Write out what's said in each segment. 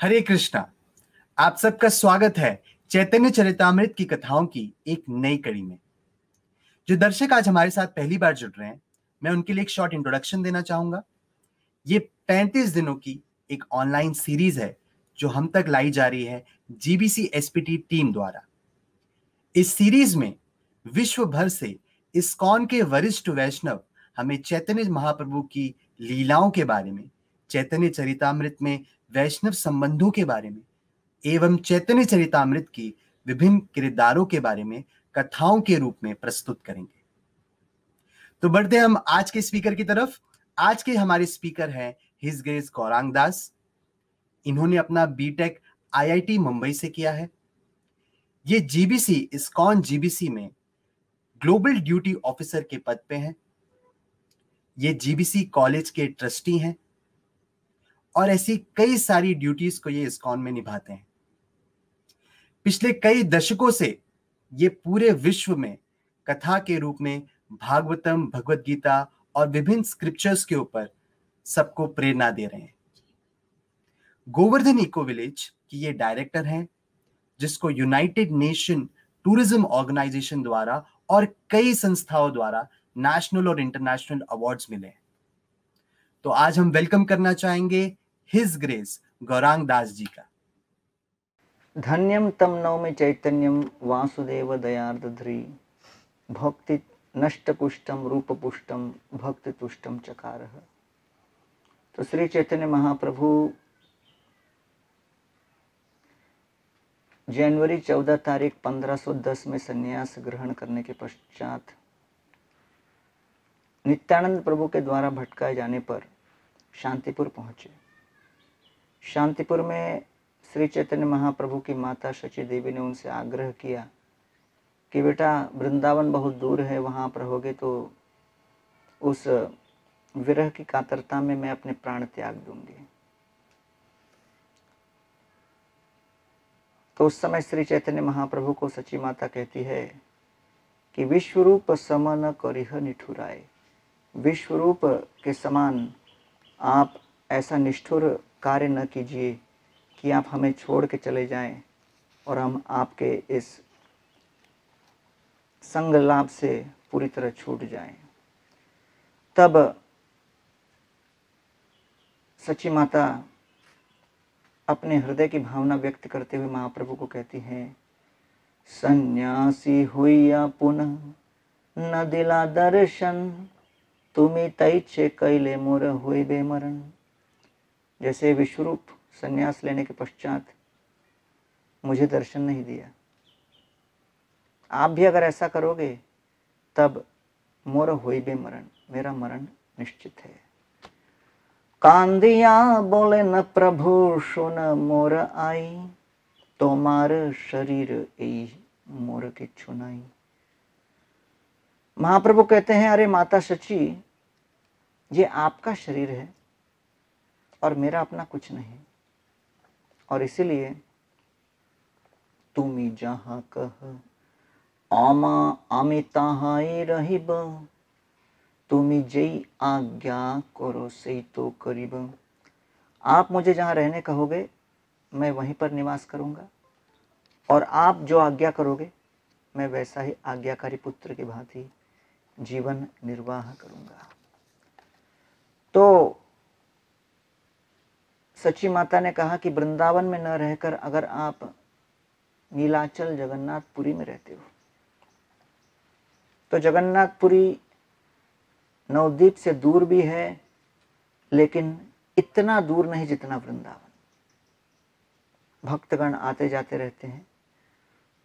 हरे कृष्णा। आप सबका स्वागत है चैतन्य चरितामृत की कथाओं की एक नई कड़ी में। जो दर्शक आज हमारे साथ पहली बार जुड़ रहे हैं, मैं उनके लिए एक शॉर्ट इंट्रोडक्शन देना चाहूंगा। ये 35 दिनों की एक ऑनलाइन सीरीज है जो हम तक लाई जा रही है जीबीसी एसपीटी टीम द्वारा। इस सीरीज में विश्व भर से इस्कॉन के वरिष्ठ वैष्णव हमें चैतन्य महाप्रभु की लीलाओं के बारे में, चैतन्य चरितामृत में वैष्णव संबंधों के बारे में एवं चैतन्य चरितामृत की विभिन्न किरदारों के बारे में कथाओं के रूप में प्रस्तुत करेंगे। तो बढ़ते हम आज के स्पीकर की तरफ। आज के हमारे स्पीकर हैं हिज ग्रेस गौरांग दास। इन्होंने अपना बीटेक आईआईटी मुंबई से किया है। ये जीबीसी इस्कॉन जीबीसी में ग्लोबल ड्यूटी ऑफिसर के पद पे हैं। ये जीबीसी कॉलेज के ट्रस्टी हैं और ऐसी कई सारी ड्यूटीज को ये इस्कॉन में निभाते हैं। पिछले कई दशकों से ये पूरे विश्व में कथा के रूप में भागवतम, भगवत गीता और विभिन्न स्क्रिप्चर्स के ऊपर सबको प्रेरणा दे रहे हैं। गोवर्धन इको विलेज की ये डायरेक्टर हैं, जिसको यूनाइटेड नेशन टूरिज्म ऑर्गेनाइजेशन द्वारा और कई संस्थाओं द्वारा नेशनल और इंटरनेशनल अवार्ड्स मिले हैं। तो आज हम वेलकम करना चाहेंगे हिज ग्रेस गौरांग दास जी का। धन्यम तम नौमि चैतन्यम वासुदेव दयार्द्री भक्ति नष्टपुष्टम रूपपुष्टम भक्ति तुष्टम चकारः। तो श्री चैतन्य महाप्रभु जनवरी 14 तारीख 1510 में संन्यास ग्रहण करने के पश्चात नित्यानंद प्रभु के द्वारा भटकाए जाने पर शांतिपुर पहुंचे। शांतिपुर में श्री चैतन्य महाप्रभु की माता शची देवी ने उनसे आग्रह किया कि बेटा, वृंदावन बहुत दूर है, वहाँ आप रहोगे तो उस विरह की कातरता में मैं अपने प्राण त्याग दूंगी। तो उस समय श्री चैतन्य महाप्रभु को सची माता कहती है कि विश्वरूप समन करिह निठुराए, विश्वरूप के समान आप ऐसा निष्ठुर कार्य न कीजिए कि आप हमें छोड़ के चले जाएं और हम आपके इस संग लाभ से पूरी तरह छूट जाएं। तब सची माता अपने हृदय की भावना व्यक्त करते हुए महाप्रभु को कहती हैं, सन्यासी हुईया पुनः न दिला दर्शन, तुम्हें तैचे कैले मोर हुए बेमरण। जैसे विश्वरूप संन्यास लेने के पश्चात मुझे दर्शन नहीं दिया, आप भी अगर ऐसा करोगे तब मोर होई बे मरण, मेरा मरण निश्चित है। कांदिया बोले न प्रभु सुन मोर आई, तोमार शरीर ए मोर के छुनाई। महाप्रभु कहते हैं, अरे माता शची, ये आपका शरीर है और मेरा अपना कुछ नहीं, और इसीलिए तुमी जहाँ कह आमा आमी ताहाई रहिब, तुमी जई आज्ञा करो सही तो करीब। आप मुझे जहाँ रहने कहोगे मैं वहीं पर निवास करूँगा, और आप जो आज्ञा करोगे मैं वैसा ही आज्ञाकारी पुत्र की भांति जीवन निर्वाह करूँगा। तो सची माता ने कहा कि वृंदावन में न रहकर अगर आप नीलाचल जगन्नाथपुरी में रहते हो तो जगन्नाथपुरी नवद्वीप से दूर भी है, लेकिन इतना दूर नहीं जितना वृंदावन। भक्तगण आते जाते रहते हैं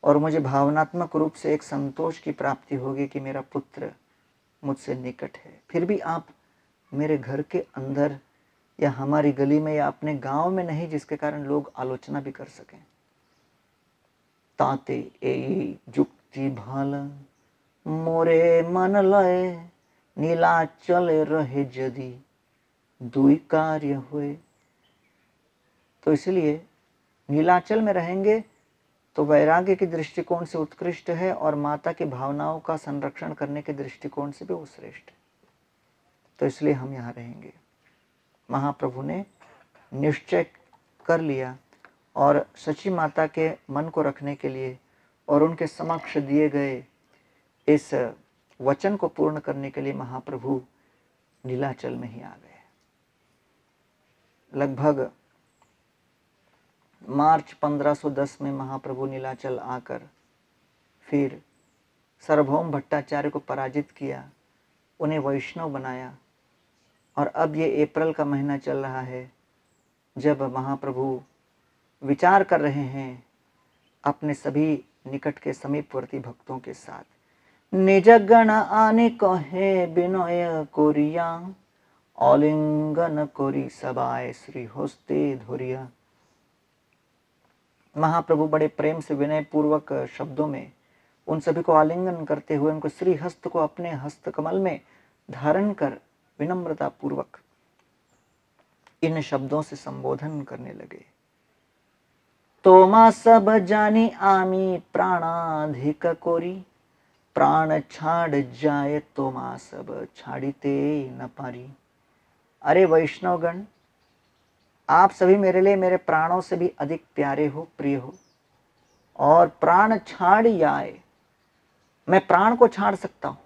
और मुझे भावनात्मक रूप से एक संतोष की प्राप्ति होगी कि मेरा पुत्र मुझसे निकट है। फिर भी आप मेरे घर के अंदर या हमारी गली में या अपने गांव में नहीं, जिसके कारण लोग आलोचना भी कर सकें। ताते ए जुक्ति भाल मोरे मन लय, नीलाचल रहे जदि दुई कार्य हुए। तो इसलिए नीलाचल में रहेंगे तो वैराग्य के दृष्टिकोण से उत्कृष्ट है और माता की भावनाओं का संरक्षण करने के दृष्टिकोण से भी वो श्रेष्ठ है। तो इसलिए हम यहाँ रहेंगे। महाप्रभु ने निश्चय कर लिया और सची माता के मन को रखने के लिए और उनके समक्ष दिए गए इस वचन को पूर्ण करने के लिए महाप्रभु नीलाचल में ही आ गए। लगभग मार्च 1510 में महाप्रभु नीलाचल आकर फिर सार्वभौम भट्टाचार्य को पराजित किया, उन्हें वैष्णव बनाया। और अब ये अप्रैल का महीना चल रहा है जब महाप्रभु विचार कर रहे हैं अपने सभी निकट के समीपवर्ती भक्तों के साथ। निज गण आने कहे विनय कोरिया, आलिंगन कोरी सबाए श्री होस्ते धोरिया। महाप्रभु बड़े प्रेम से विनय पूर्वक शब्दों में उन सभी को आलिंगन करते हुए उनको श्री हस्त को अपने हस्त कमल में धारण कर विनम्रता पूर्वक इन शब्दों से संबोधन करने लगे। तोमा सब जानी आमी प्राणाधिक कोरी, प्राण छाड़ जाए तोमा सब छाड़ीते न पारी। अरे वैष्णवगण, आप सभी मेरे लिए मेरे प्राणों से भी अधिक प्यारे हो, प्रिय हो, और प्राण छाड़ जाए, मैं प्राण को छाड़ सकता हूं,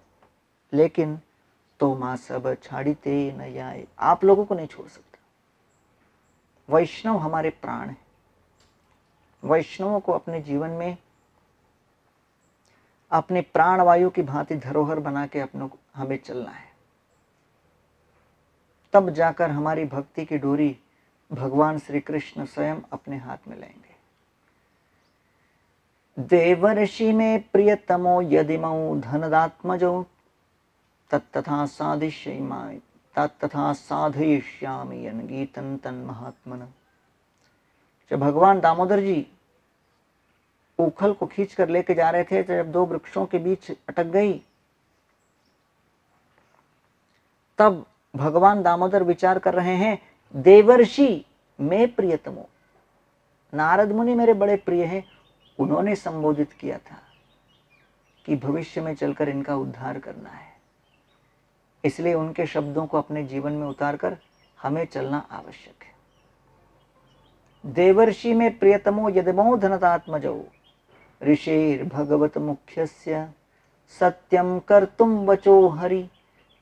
लेकिन तोमा सब छाड़ीते न जाए, आप लोगों को नहीं छोड़ सकता। वैष्णव हमारे प्राण हैं। वैष्णवों को अपने जीवन में अपने प्राणवायु की भांति धरोहर बना के अपनों को हमें चलना है, तब जाकर हमारी भक्ति की डोरी भगवान श्री कृष्ण स्वयं अपने हाथ में लेंगे। देवर्षि में प्रियतमो यदिमौ धनदात्मजो तत्तथा साधिष्यामि तत्तथा साधयिष्यामि यन्गीतं तन्महात्मन। जब भगवान दामोदर जी उखल को खींच कर लेके जा रहे थे, तो जब दो वृक्षों के बीच अटक गई, तब भगवान दामोदर विचार कर रहे हैं, देवर्षि में प्रियतमो, नारद मुनि मेरे बड़े प्रिय हैं। उन्होंने संबोधित किया था कि भविष्य में चलकर इनका उद्धार करना है, इसलिए उनके शब्दों को अपने जीवन में उतारकर हमें चलना आवश्यक है। देवर्षि में प्रियतमो यदमो धनतात्मजो, ऋषेर भगवत मुख्यस्य सत्यम कर्तुम वचो हरि,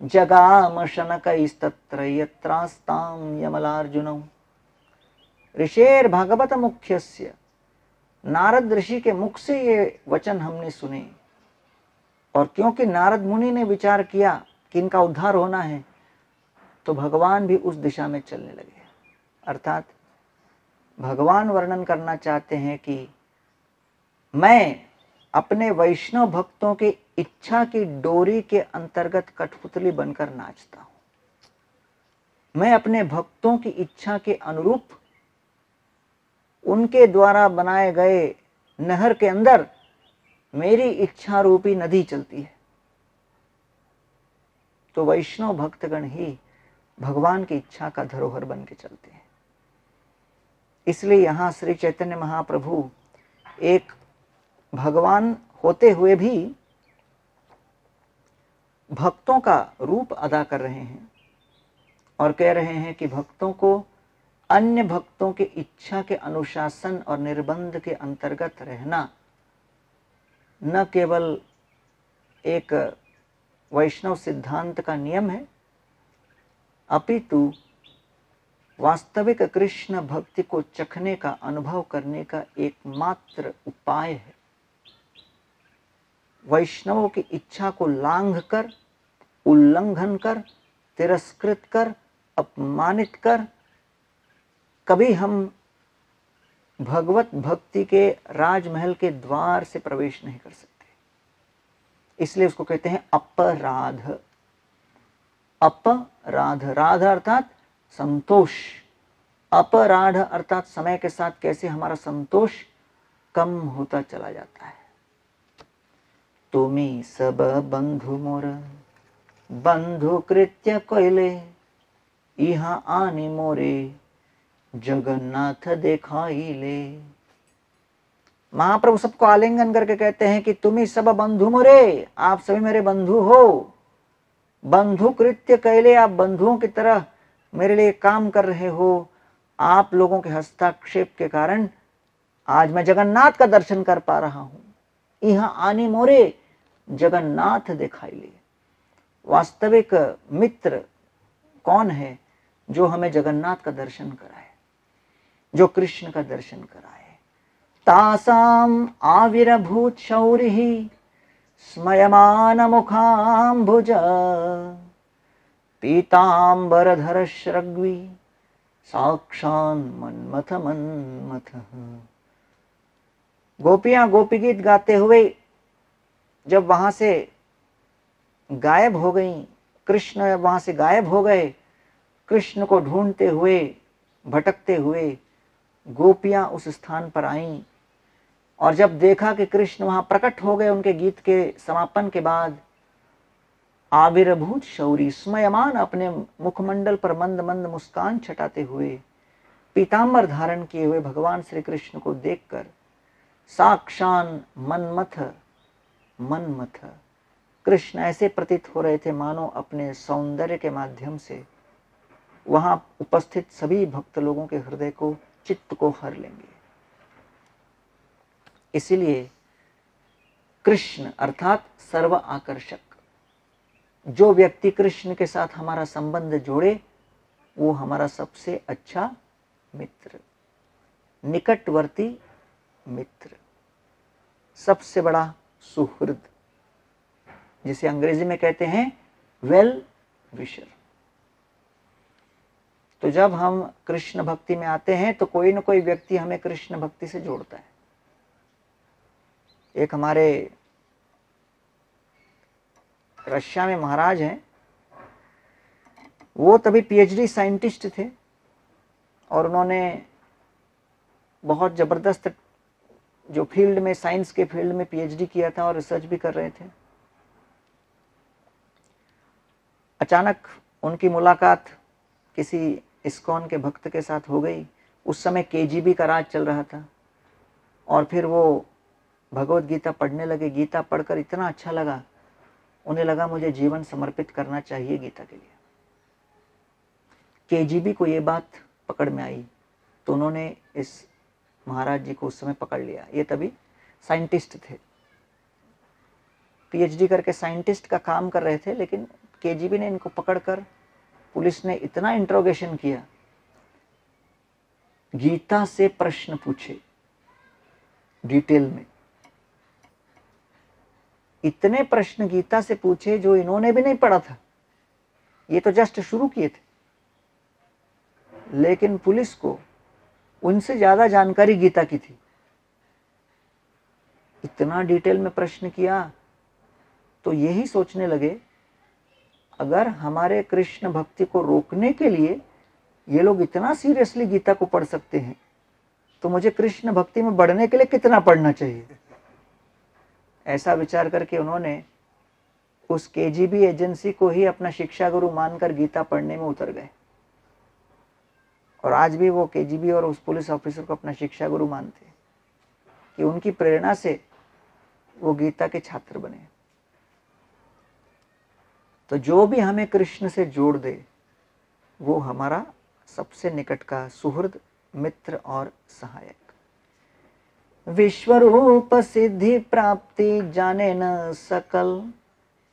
जगाम शनकैस्तत्र यत्रास्तां यमलार्जुनौ। ऋषेर भगवत मुख्यस्य, नारद ऋषि के मुख से ये वचन हमने सुने, और क्योंकि नारद मुनि ने विचार किया कि इनका उद्धार होना है, तो भगवान भी उस दिशा में चलने लगे। अर्थात भगवान वर्णन करना चाहते हैं कि मैं अपने वैष्णव भक्तों की इच्छा की डोरी के अंतर्गत कठपुतली बनकर नाचता हूं। मैं अपने भक्तों की इच्छा के अनुरूप उनके द्वारा बनाए गए नहर के अंदर मेरी इच्छा रूपी नदी चलती है। तो वैष्णव भक्तगण ही भगवान की इच्छा का धरोहर बन के चलते हैं। इसलिए यहां श्री चैतन्य महाप्रभु एक भगवान होते हुए भी भक्तों का रूप अदा कर रहे हैं और कह रहे हैं कि भक्तों को अन्य भक्तों की इच्छा के अनुशासन और निर्बंध के अंतर्गत रहना न केवल एक वैष्णव सिद्धांत का नियम है, अपितु वास्तविक कृष्ण भक्ति को चखने का, अनुभव करने का एकमात्र उपाय है। वैष्णवों की इच्छा को लांघ कर, उल्लंघन कर, तिरस्कृत कर, अपमानित कर कभी हम भगवत भक्ति के राजमहल के द्वार से प्रवेश नहीं कर सकते। इसलिए उसको कहते हैं अपराध। अपराध, राध अर्थात संतोष, अपराध अर्थात समय के साथ कैसे हमारा संतोष कम होता चला जाता है। तुमी सब बंधु मोर बंधु कृत्य कोइले, यहाँ आने मोरे जगन्नाथ देखाइले। महाप्रभु सबको आलिंगन करके कहते हैं कि तुम ही सब बंधु मोरे, आप सभी मेरे बंधु हो। बंधु कृत्य कैले, आप बंधुओं की तरह मेरे लिए काम कर रहे हो। आप लोगों के हस्तक्षेप के कारण आज मैं जगन्नाथ का दर्शन कर पा रहा हूं। यहाँ आने मोरे जगन्नाथ दिखाई लिए। वास्तविक मित्र कौन है? जो हमें जगन्नाथ का दर्शन कराए, जो कृष्ण का दर्शन कराए। तासाम आविर्भूत शौरिः स्मयमान मुखाम्बुज पीतांबरधर श्रग्वी साक्षान मन्मथ मन्मथ। गोपियां गोपी गीत गाते हुए जब वहां से गायब हो गईं, कृष्ण जब वहां से गायब हो गए, कृष्ण को ढूंढते हुए भटकते हुए गोपियां उस स्थान पर आईं और जब देखा कि कृष्ण वहां प्रकट हो गए उनके गीत के समापन के बाद, आविर्भूत शौरी स्मयमान अपने मुखमंडल पर मंद मंद मुस्कान छटाते हुए पीतांबर धारण किए हुए भगवान श्री कृष्ण को देखकर साक्षान मनमथ मनमथ, कृष्ण ऐसे प्रतीत हो रहे थे मानो अपने सौंदर्य के माध्यम से वहां उपस्थित सभी भक्त लोगों के हृदय को, चित्त को हर लेंगे। इसीलिए कृष्ण अर्थात सर्व आकर्षक, जो व्यक्ति कृष्ण के साथ हमारा संबंध जोड़े वो हमारा सबसे अच्छा मित्र, निकटवर्ती मित्र, सबसे बड़ा सुहृद, जिसे अंग्रेजी में कहते हैं वेल विशर। तो जब हम कृष्ण भक्ति में आते हैं तो कोई न कोई व्यक्ति हमें कृष्ण भक्ति से जोड़ता है। एक हमारे रशिया में महाराज हैं, वो तभी पीएचडी साइंटिस्ट थे और उन्होंने बहुत जबरदस्त जो फील्ड में, साइंस के फील्ड में पीएचडी किया था और रिसर्च भी कर रहे थे। अचानक उनकी मुलाकात किसी इस्कॉन के भक्त के साथ हो गई। उस समय केजीबी का राज चल रहा था और फिर वो भगवत गीता पढ़ने लगे। गीता पढ़कर इतना अच्छा लगा, उन्हें लगा मुझे जीवन समर्पित करना चाहिए गीता के लिए। केजीबी को ये बात पकड़ में आई तो उन्होंने इस महाराज जी को उस समय पकड़ लिया। ये तभी साइंटिस्ट थे, पीएचडी करके साइंटिस्ट का काम कर रहे थे, लेकिन केजीबी ने इनको पकड़कर, पुलिस ने इतना इंट्रोगेशन किया, गीता से प्रश्न पूछे डिटेल में, इतने प्रश्न गीता से पूछे जो इन्होंने भी नहीं पढ़ा था, ये तो जस्ट शुरू किए थे, लेकिन पुलिस को उनसे ज्यादा जानकारी गीता की थी। इतना डिटेल में प्रश्न किया तो यही सोचने लगे अगर हमारे कृष्ण भक्ति को रोकने के लिए ये लोग इतना सीरियसली गीता को पढ़ सकते हैं तो मुझे कृष्ण भक्ति में बढ़ने के लिए कितना पढ़ना चाहिए। ऐसा विचार करके उन्होंने उस केजीबी एजेंसी को ही अपना शिक्षा गुरु मानकर गीता पढ़ने में उतर गए और आज भी वो केजीबी और उस पुलिस ऑफिसर को अपना शिक्षा गुरु मानते हैं कि उनकी प्रेरणा से वो गीता के छात्र बने। तो जो भी हमें कृष्ण से जोड़ दे वो हमारा सबसे निकट का सुहृद, मित्र और सहायक। विश्वरूप सिद्धि प्राप्ति जाने न सकल,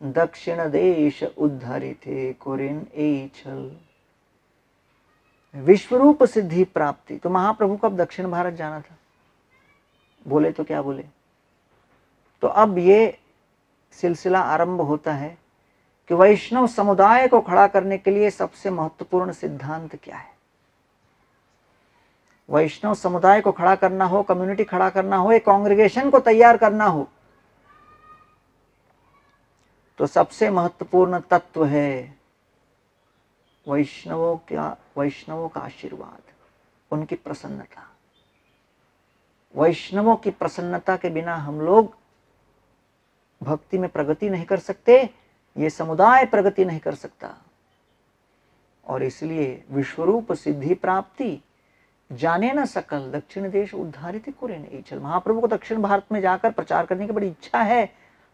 दक्षिण देश उद्धरिते कुरिन एछल। विश्वरूप सिद्धि प्राप्ति, तो महाप्रभु को अब दक्षिण भारत जाना था, बोले तो क्या बोले। तो अब ये सिलसिला आरंभ होता है कि वैष्णव समुदाय को खड़ा करने के लिए सबसे महत्वपूर्ण सिद्धांत क्या है। वैष्णव समुदाय को खड़ा करना हो, कम्युनिटी खड़ा करना हो, एक कांग्रेगेशन को तैयार करना हो, तो सबसे महत्वपूर्ण तत्व है वैष्णवों का आशीर्वाद, उनकी प्रसन्नता। वैष्णवों की प्रसन्नता के बिना हम लोग भक्ति में प्रगति नहीं कर सकते, ये समुदाय प्रगति नहीं कर सकता। और इसलिए विश्वरूप सिद्धि प्राप्ति जाने न सकल, दक्षिण देश उद्धारित कुरिन एछल। महाप्रभु को दक्षिण भारत में जाकर प्रचार करने की बड़ी इच्छा है,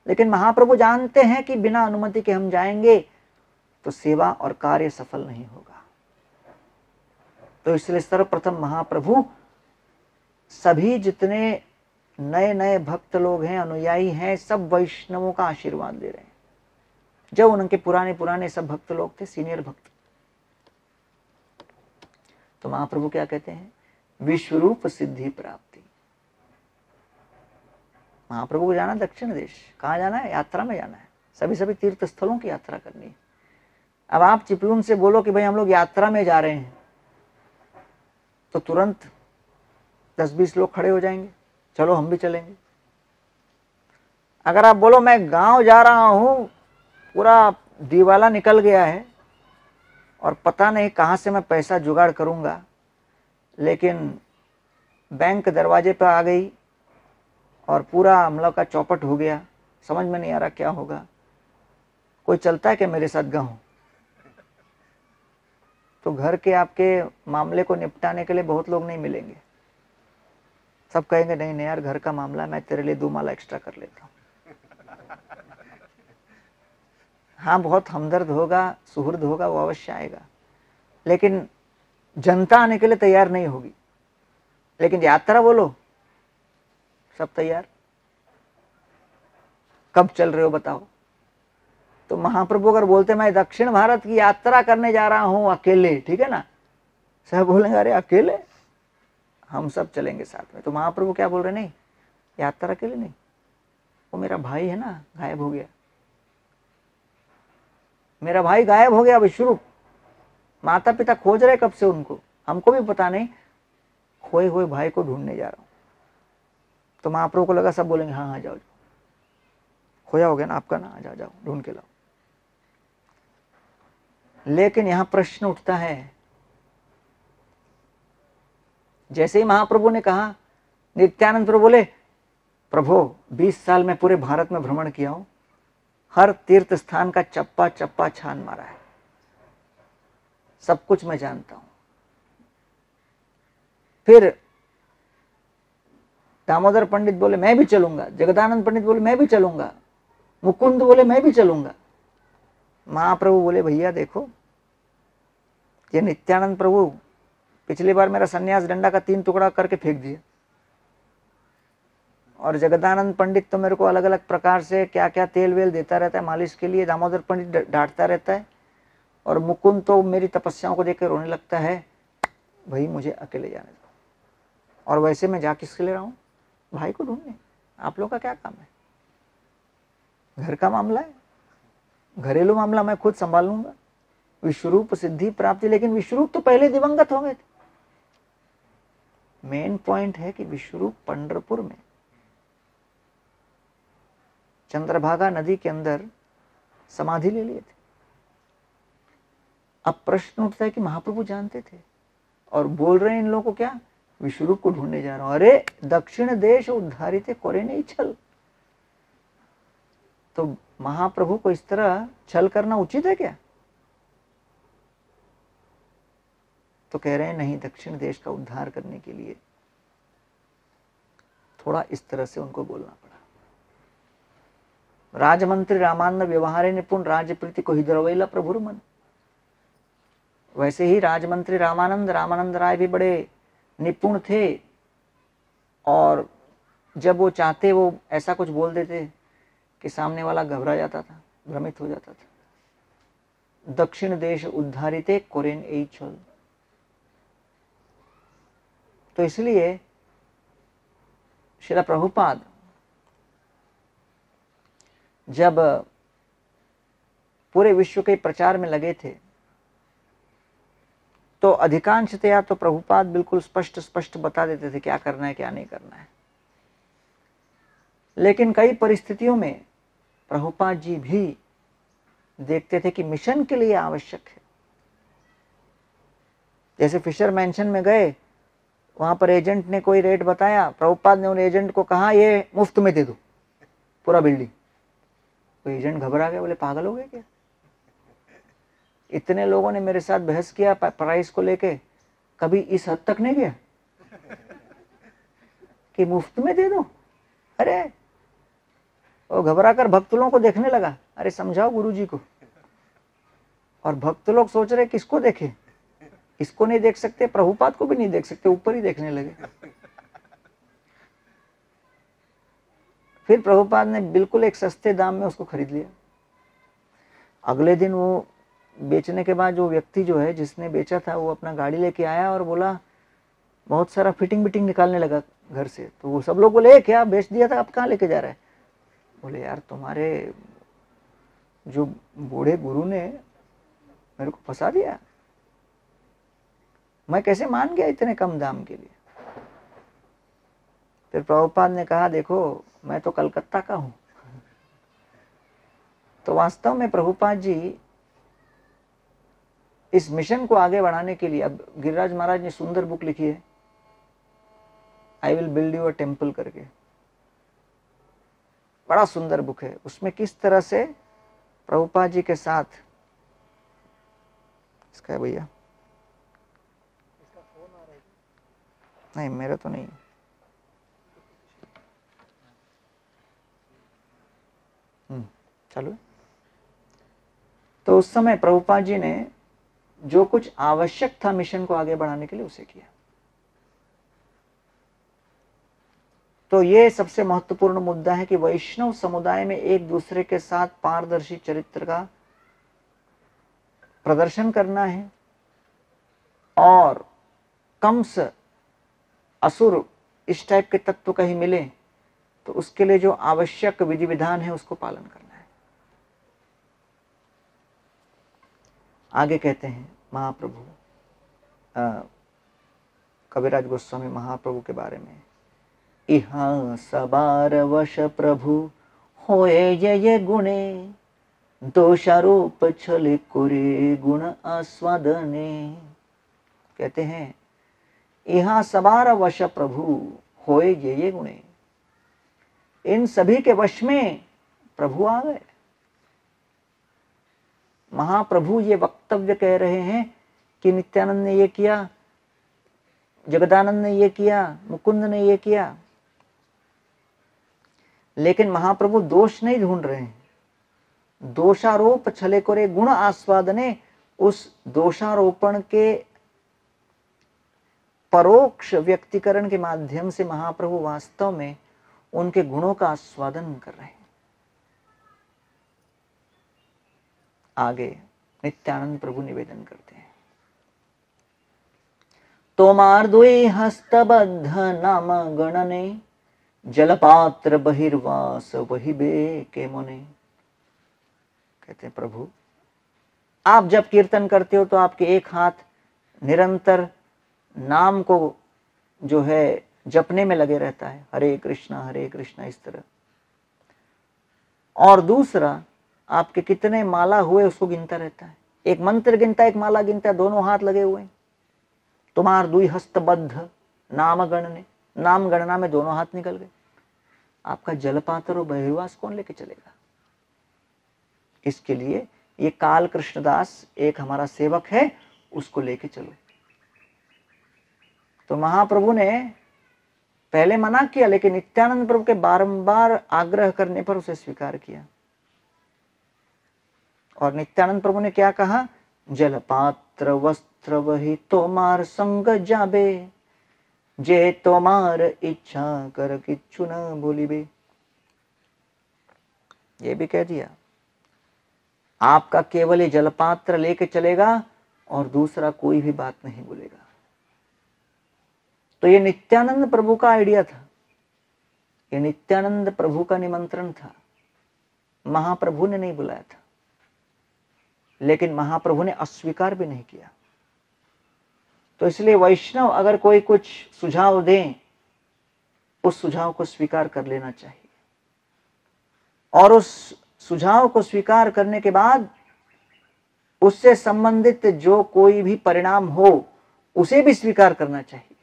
लेकिन महाप्रभु जानते हैं कि बिना अनुमति के हम जाएंगे तो सेवा और कार्य सफल नहीं होगा। तो इसलिए सर्वप्रथम महाप्रभु सभी जितने नए नए भक्त लोग हैं, अनुयायी हैं, सब वैष्णवों का आशीर्वाद दे रहे हैं। जो उनके पुराने पुराने सब भक्त लोग थे, सीनियर भक्त, तो महाप्रभु क्या कहते हैं, विश्वरूप सिद्धि प्राप्ति। महाप्रभु को जाना दक्षिण देश, कहाँ जाना है, यात्रा में जाना है, सभी तीर्थ स्थलों की यात्रा करनी है। अब आप चिपलून से बोलो कि भाई हम लोग यात्रा में जा रहे हैं, तो तुरंत 10-20 लोग खड़े हो जाएंगे, चलो हम भी चलेंगे। अगर आप बोलो मैं गांव जा रहा हूं, पूरा दिवाला निकल गया है और पता नहीं कहां से मैं पैसा जुगाड़ करूंगा, लेकिन बैंक दरवाजे पर आ गई और पूरा हमला का चौपट हो गया, समझ में नहीं आ रहा क्या होगा, कोई चलता है कि मेरे साथ गांव? तो घर के आपके मामले को निपटाने के लिए बहुत लोग नहीं मिलेंगे। सब कहेंगे नहीं नहीं यार, घर का मामला, मैं तेरे लिए 2 माला एक्स्ट्रा कर लेता हूं। हाँ, बहुत हमदर्द होगा, सुहृद होगा, वो अवश्य आएगा, लेकिन जनता आने के लिए तैयार नहीं होगी। लेकिन यात्रा बोलो, सब तैयार। कब चल रहे हो बताओ? तो महाप्रभु अगर बोलते मैं दक्षिण भारत की यात्रा करने जा रहा हूं अकेले, ठीक है ना, सब बोलेंगे अरे अकेले, हम सब चलेंगे साथ में। तो महाप्रभु क्या बोल रहे, नहीं यात्रा अकेले नहीं, वो मेरा भाई है ना, गायब हो गया, मेरा भाई गायब हो गया विश्वरूप। माता पिता खोज रहे कब से उनको, हमको भी पता नहीं, खोए हुए भाई को ढूंढने जा रहा हूं। तो महाप्रभु को लगा सब बोलेंगे हाँ हाँ जाओ, खोया हो गया ना आपका ना, आ जाओ जाओ ढूंढ के लाओ। लेकिन यहां प्रश्न उठता है, जैसे ही महाप्रभु ने कहा, नित्यानंद प्रभु बोले प्रभु 20 साल में पूरे भारत में भ्रमण किया हूं, हर तीर्थ स्थान का चप्पा चप्पा छान मारा है, सब कुछ मैं जानता हूं। फिर दामोदर पंडित बोले मैं भी चलूंगा, जगदानंद पंडित बोले मैं भी चलूंगा, मुकुंद बोले मैं भी चलूंगा। महाप्रभु बोले भैया देखो, ये नित्यानंद प्रभु पिछली बार मेरा सन्यास डंडा का 3 टुकड़ा करके फेंक दिया, और जगदानंद पंडित तो मेरे को अलग अलग प्रकार से क्या क्या तेल वेल देता रहता है मालिश के लिए, दामोदर पंडित डांटता रहता है, और मुकुंद तो मेरी तपस्याओं को देखकर रोने लगता है। भाई मुझे अकेले जाने दो। और वैसे मैं जा किसके ले रहा हूँ, भाई को ढूंढने। आप लोग का क्या काम है, घर का मामला है, घरेलू मामला मैं खुद संभाल लूंगा। विश्वरूप सिद्धि प्राप्ति, लेकिन विश्वरूप तो पहले दिवंगत हो गए थे। मेन पॉइंट है कि विश्वरूप पंढरपुर में चंद्रभागा नदी के अंदर समाधि ले लिए थे। अब प्रश्न उठता है कि महाप्रभु जानते थे और बोल रहे हैं इन लोगों को क्या, विश्वरूप को ढूंढने जा रहा हूं। अरे दक्षिण देश उद्धारिते कोरे नहीं छल। तो महाप्रभु को इस तरह छल करना उचित है क्या? तो कह रहे हैं नहीं, दक्षिण देश का उद्धार करने के लिए थोड़ा इस तरह से उनको बोलना पड़ा। राजमंत्री रामानंद व्यवहारे निपुण, राजप्रीति को हिदरवैला प्रभुर मन। वैसे ही राजमंत्री रामानंद राय भी बड़े निपुण थे, और जब वो चाहते वो ऐसा कुछ बोल देते कि सामने वाला घबरा जाता था, भ्रमित हो जाता था। दक्षिण देश उद्धारिते कोरेन ए छल। तो इसलिए श्रील प्रभुपाद जब पूरे विश्व के प्रचार में लगे थे, तो अधिकांशतया तो प्रभुपाद बिल्कुल स्पष्ट बता देते थे क्या करना है क्या नहीं करना है। लेकिन कई परिस्थितियों में प्रभुपाद जी भी देखते थे कि मिशन के लिए आवश्यक है। जैसे फिशर मैंशन में गए, वहां पर एजेंट ने कोई रेट बताया, प्रभुपाद ने उन एजेंट को कहा ये मुफ्त में दे दो पूरा बिल्डिंग। तो एजेंट घबरा गए, बोले पागल हो गए क्या, इतने लोगों ने मेरे साथ बहस किया प्राइस को लेके, कभी इस हद तक नहीं गया कि मुफ्त में दे दो। अरे वो घबरा कर भक्त लोगों को देखने लगा, अरे समझाओ गुरुजी को। और भक्त लोग सोच रहे किसको देखे, इसको नहीं देख सकते, प्रभुपाद को भी नहीं देख सकते, ऊपर ही देखने लगे। फिर प्रभुपाद ने बिल्कुल एक सस्ते दाम में उसको खरीद लिया। अगले दिन वो बेचने के बाद जो व्यक्ति जो है जिसने बेचा था वो अपना गाड़ी लेके आया और बोला, बहुत सारा फिटिंग बिटिंग निकालने लगा घर से। तो वो सब लोग बोले, क्या बेच दिया था, अब कहाँ लेके जा रहा है? बोले, यार तुम्हारे जो बूढ़े गुरु ने मेरे को फंसा दिया, मैं कैसे मान गया इतने कम दाम के लिए। फिर प्रभुपाद ने कहा, देखो मैं तो कलकत्ता का हूं। तो वास्तव में प्रभुपाद जी इस मिशन को आगे बढ़ाने के लिए, अब गिरिराज महाराज ने सुंदर बुक लिखी है, I will build you a temple करके, बड़ा सुंदर बुक है। उसमें किस तरह से प्रभुपाद जी के साथ, इसका है भैया, नहीं मेरा तो नहीं, चलो। तो उस समय प्रभुपाद जी ने जो कुछ आवश्यक था मिशन को आगे बढ़ाने के लिए उसे किया। तो ये सबसे महत्वपूर्ण मुद्दा है कि वैष्णव समुदाय में एक दूसरे के साथ पारदर्शी चरित्र का प्रदर्शन करना है और कंस असुर इस टाइप के तत्व कहीं मिले तो उसके लिए जो आवश्यक विधि विधान है उसको पालन करना है। आगे कहते हैं महाप्रभु कविराज गोस्वामी महाप्रभु के बारे में, इहा सबार वश प्रभु होए ये गुणे, दोषारोप छले कुरे गुण आस्वादने। कहते हैं, इहा सबार वश प्रभु होए ये गुणे, इन सभी के वश में प्रभु आ गए। महाप्रभु ये वक्तव्य कह रहे हैं कि नित्यानंद ने ये किया, जगदानंद ने ये किया, मुकुंद ने ये किया, लेकिन महाप्रभु दोष नहीं ढूंढ रहे हैं। दोषारोप छले करे गुण आस्वादने, उस दोषारोपण के परोक्ष व्यक्तिकरण के माध्यम से महाप्रभु वास्तव में उनके गुणों का आस्वादन कर रहे हैं। आगे नित्यानंद प्रभु निवेदन करते हैं, तोमार दुई हस्तबद्ध नाम गणने, जलपात्र बहिर्वास वही बे के मुने। कहते हैं, प्रभु आप जब कीर्तन करते हो तो आपके एक हाथ निरंतर नाम को जो है जपने में लगे रहता है, हरे कृष्णा इस तरह, और दूसरा आपके कितने माला हुए उसको गिनता रहता है। एक मंत्र गिनता है, एक माला गिनता है, दोनों हाथ लगे हुए हैं। तुम्हार दुई हस्तबद्ध नाम गणने, नाम गणना में दोनों हाथ निकल गए। आपका जलपात्र और बहिर्वास कौन लेके चलेगा? इसके लिए ये काल कृष्णदास एक हमारा सेवक है, उसको लेके चलो। तो महाप्रभु ने पहले मना किया, लेकिन नित्यानंद प्रभु के बारंबार आग्रह करने पर उसे स्वीकार किया। और नित्यानंद प्रभु ने क्या कहा, जलपात्र वस्त्र वही तोमार संग जाबे, जे तोमार इच्छा कर किच्छु न बोलिबे। ये भी कह दिया, आपका केवल ये जलपात्र लेके चलेगा और दूसरा कोई भी बात नहीं बोलेगा। तो ये नित्यानंद प्रभु का आइडिया था, ये नित्यानंद प्रभु का निमंत्रण था, महाप्रभु ने नहीं बुलाया था। लेकिन महाप्रभु ने अस्वीकार भी नहीं किया। तो इसलिए वैष्णव अगर कोई कुछ सुझाव दें, उस सुझाव को स्वीकार कर लेना चाहिए, और उस सुझाव को स्वीकार करने के बाद उससे संबंधित जो कोई भी परिणाम हो उसे भी स्वीकार करना चाहिए।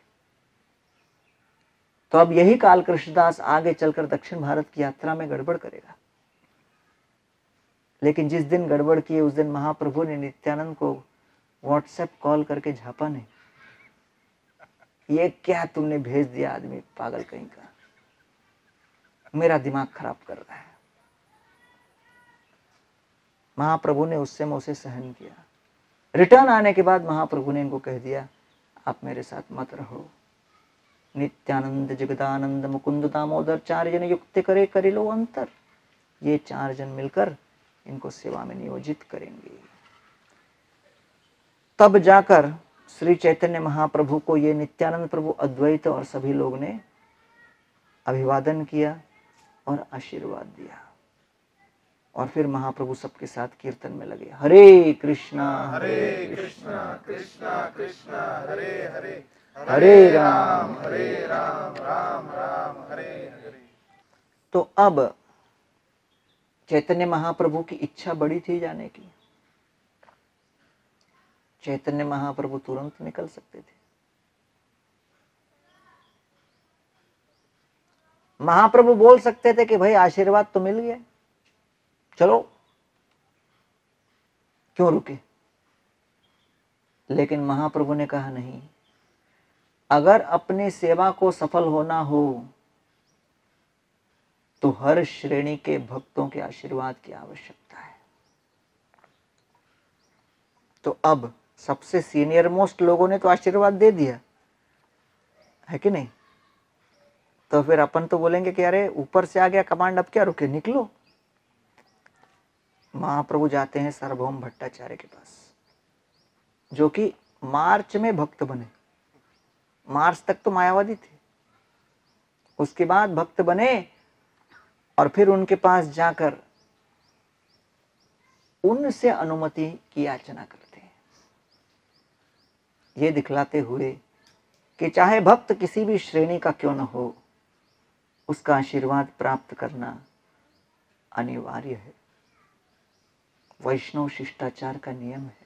तो अब यही काल कृष्णदास आगे चलकर दक्षिण भारत की यात्रा में गड़बड़ करेगा। लेकिन जिस दिन गड़बड़ किए उस दिन महाप्रभु ने नित्यानंद को व्हाट्सएप कॉल करके झापा नहीं, ये क्या तुमने भेज दिया आदमी पागल कहीं का, मेरा दिमाग खराब कर रहा है। महाप्रभु ने उससे मोसे सहन किया। रिटर्न आने के बाद महाप्रभु ने इनको कह दिया, आप मेरे साथ मत रहो। नित्यानंद, जगदानंद, मुकुंद, दामोदर, 4 जन युक्त करे करे लो अंतर। ये 4 जन मिलकर इनको सेवा में नियोजित करेंगे। तब जाकर श्री चैतन्य महाप्रभु को ये नित्यानंद प्रभु, अद्वैत और सभी लोग ने अभिवादन किया और आशीर्वाद दिया। और फिर महाप्रभु सबके साथ कीर्तन में लगे, हरे कृष्णा कृष्णा कृष्णा हरे हरे, हरे राम राम राम हरे हरे। तो अब चैतन्य महाप्रभु की इच्छा बड़ी थी जाने की। चैतन्य महाप्रभु तुरंत निकल सकते थे। महाप्रभु बोल सकते थे कि भाई आशीर्वाद तो मिल गया, चलो, क्यों रुके। लेकिन महाप्रभु ने कहा नहीं, अगर अपनी सेवा को सफल होना हो तो हर श्रेणी के भक्तों के आशीर्वाद की आवश्यकता है। तो अब सबसे सीनियर मोस्ट लोगों ने तो आशीर्वाद दे दिया है कि नहीं, तो फिर अपन तो बोलेंगे कि अरे ऊपर से आ गया कमांड, अब क्या रुके, निकलो। महाप्रभु जाते हैं सार्वभौम भट्टाचार्य के पास, जो कि मार्च में भक्त बने। मार्च तक तो मायावादी थे, उसके बाद भक्त बने और फिर उनके पास जाकर उनसे अनुमति की याचना करते हैं, ये दिखलाते हुए कि चाहे भक्त किसी भी श्रेणी का क्यों न हो, उसका आशीर्वाद प्राप्त करना अनिवार्य है। वैष्णव शिष्टाचार का नियम है।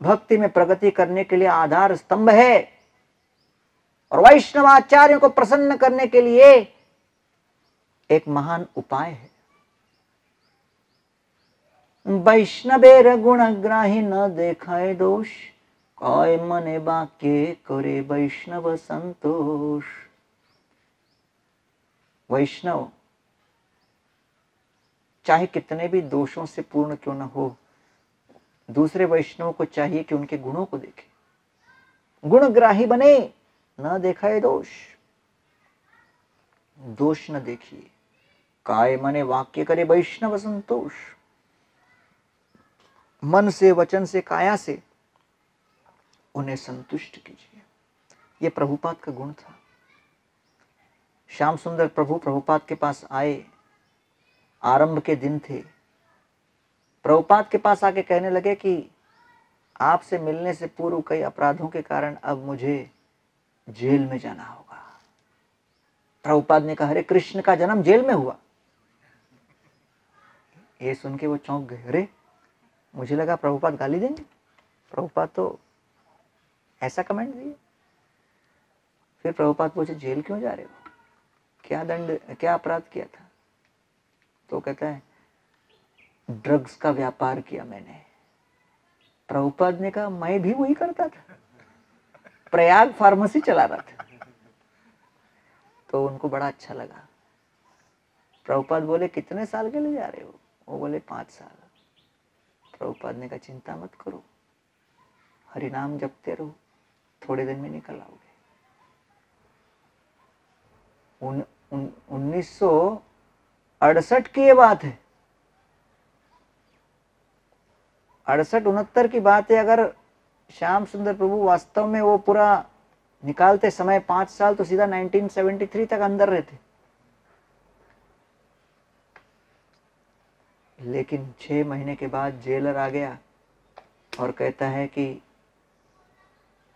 भक्ति में प्रगति करने के लिए आधार स्तंभ है और वैष्णवाचार्यों को प्रसन्न करने के लिए एक महान उपाय है। वैष्णवेर गुणग्राही न देखाए दोष, काय मने बाके करे वैष्णव संतोष। वैष्णव चाहे कितने भी दोषों से पूर्ण क्यों न हो, दूसरे वैष्णव को चाहिए कि उनके गुणों को देखे, गुणग्राही बने, न देखाए दोष, दोष न देखिए। काय मने वाक्य करे वैष्णव संतोष, मन से, वचन से, काया से उन्हें संतुष्ट कीजिए। यह प्रभुपाद का गुण था। श्याम सुंदर प्रभु प्रभुपाद के पास आए, आरंभ के दिन थे। प्रभुपाद के पास आके कहने लगे कि आपसे मिलने से पूर्व कई अपराधों के कारण अब मुझे जेल में जाना होगा। प्रभुपाद ने कहा, अरे कृष्ण का जन्म जेल में हुआ। ये सुन के वो चौंक गए। अरे मुझे लगा प्रभुपाद गाली देंगे, प्रभुपाद तो ऐसा कमेंट दिए। फिर प्रभुपाद पूछे, जेल क्यों जा रहे हो, क्या दंड, क्या अपराध किया था? तो कहता है, ड्रग्स का व्यापार किया मैंने। प्रभुपाद ने कहा, मैं भी वही करता था, प्रयाग फार्मेसी चला रहा था। तो उनको बड़ा अच्छा लगा। प्रभुपाद बोले, कितने साल के लिए जा रहे हो? वो बोले 5 साल। प्रभुपाद ने कहा, चिंता मत करो, हरिनाम जपते रहो, थोड़े दिन में निकल आओगे। 1968 की ये बात है, 68-69 की बात है। अगर श्याम सुंदर प्रभु वास्तव में वो पूरा निकालते समय 5 साल, तो सीधा 1973 तक अंदर रहते। लेकिन 6 महीने के बाद जेलर आ गया और कहता है कि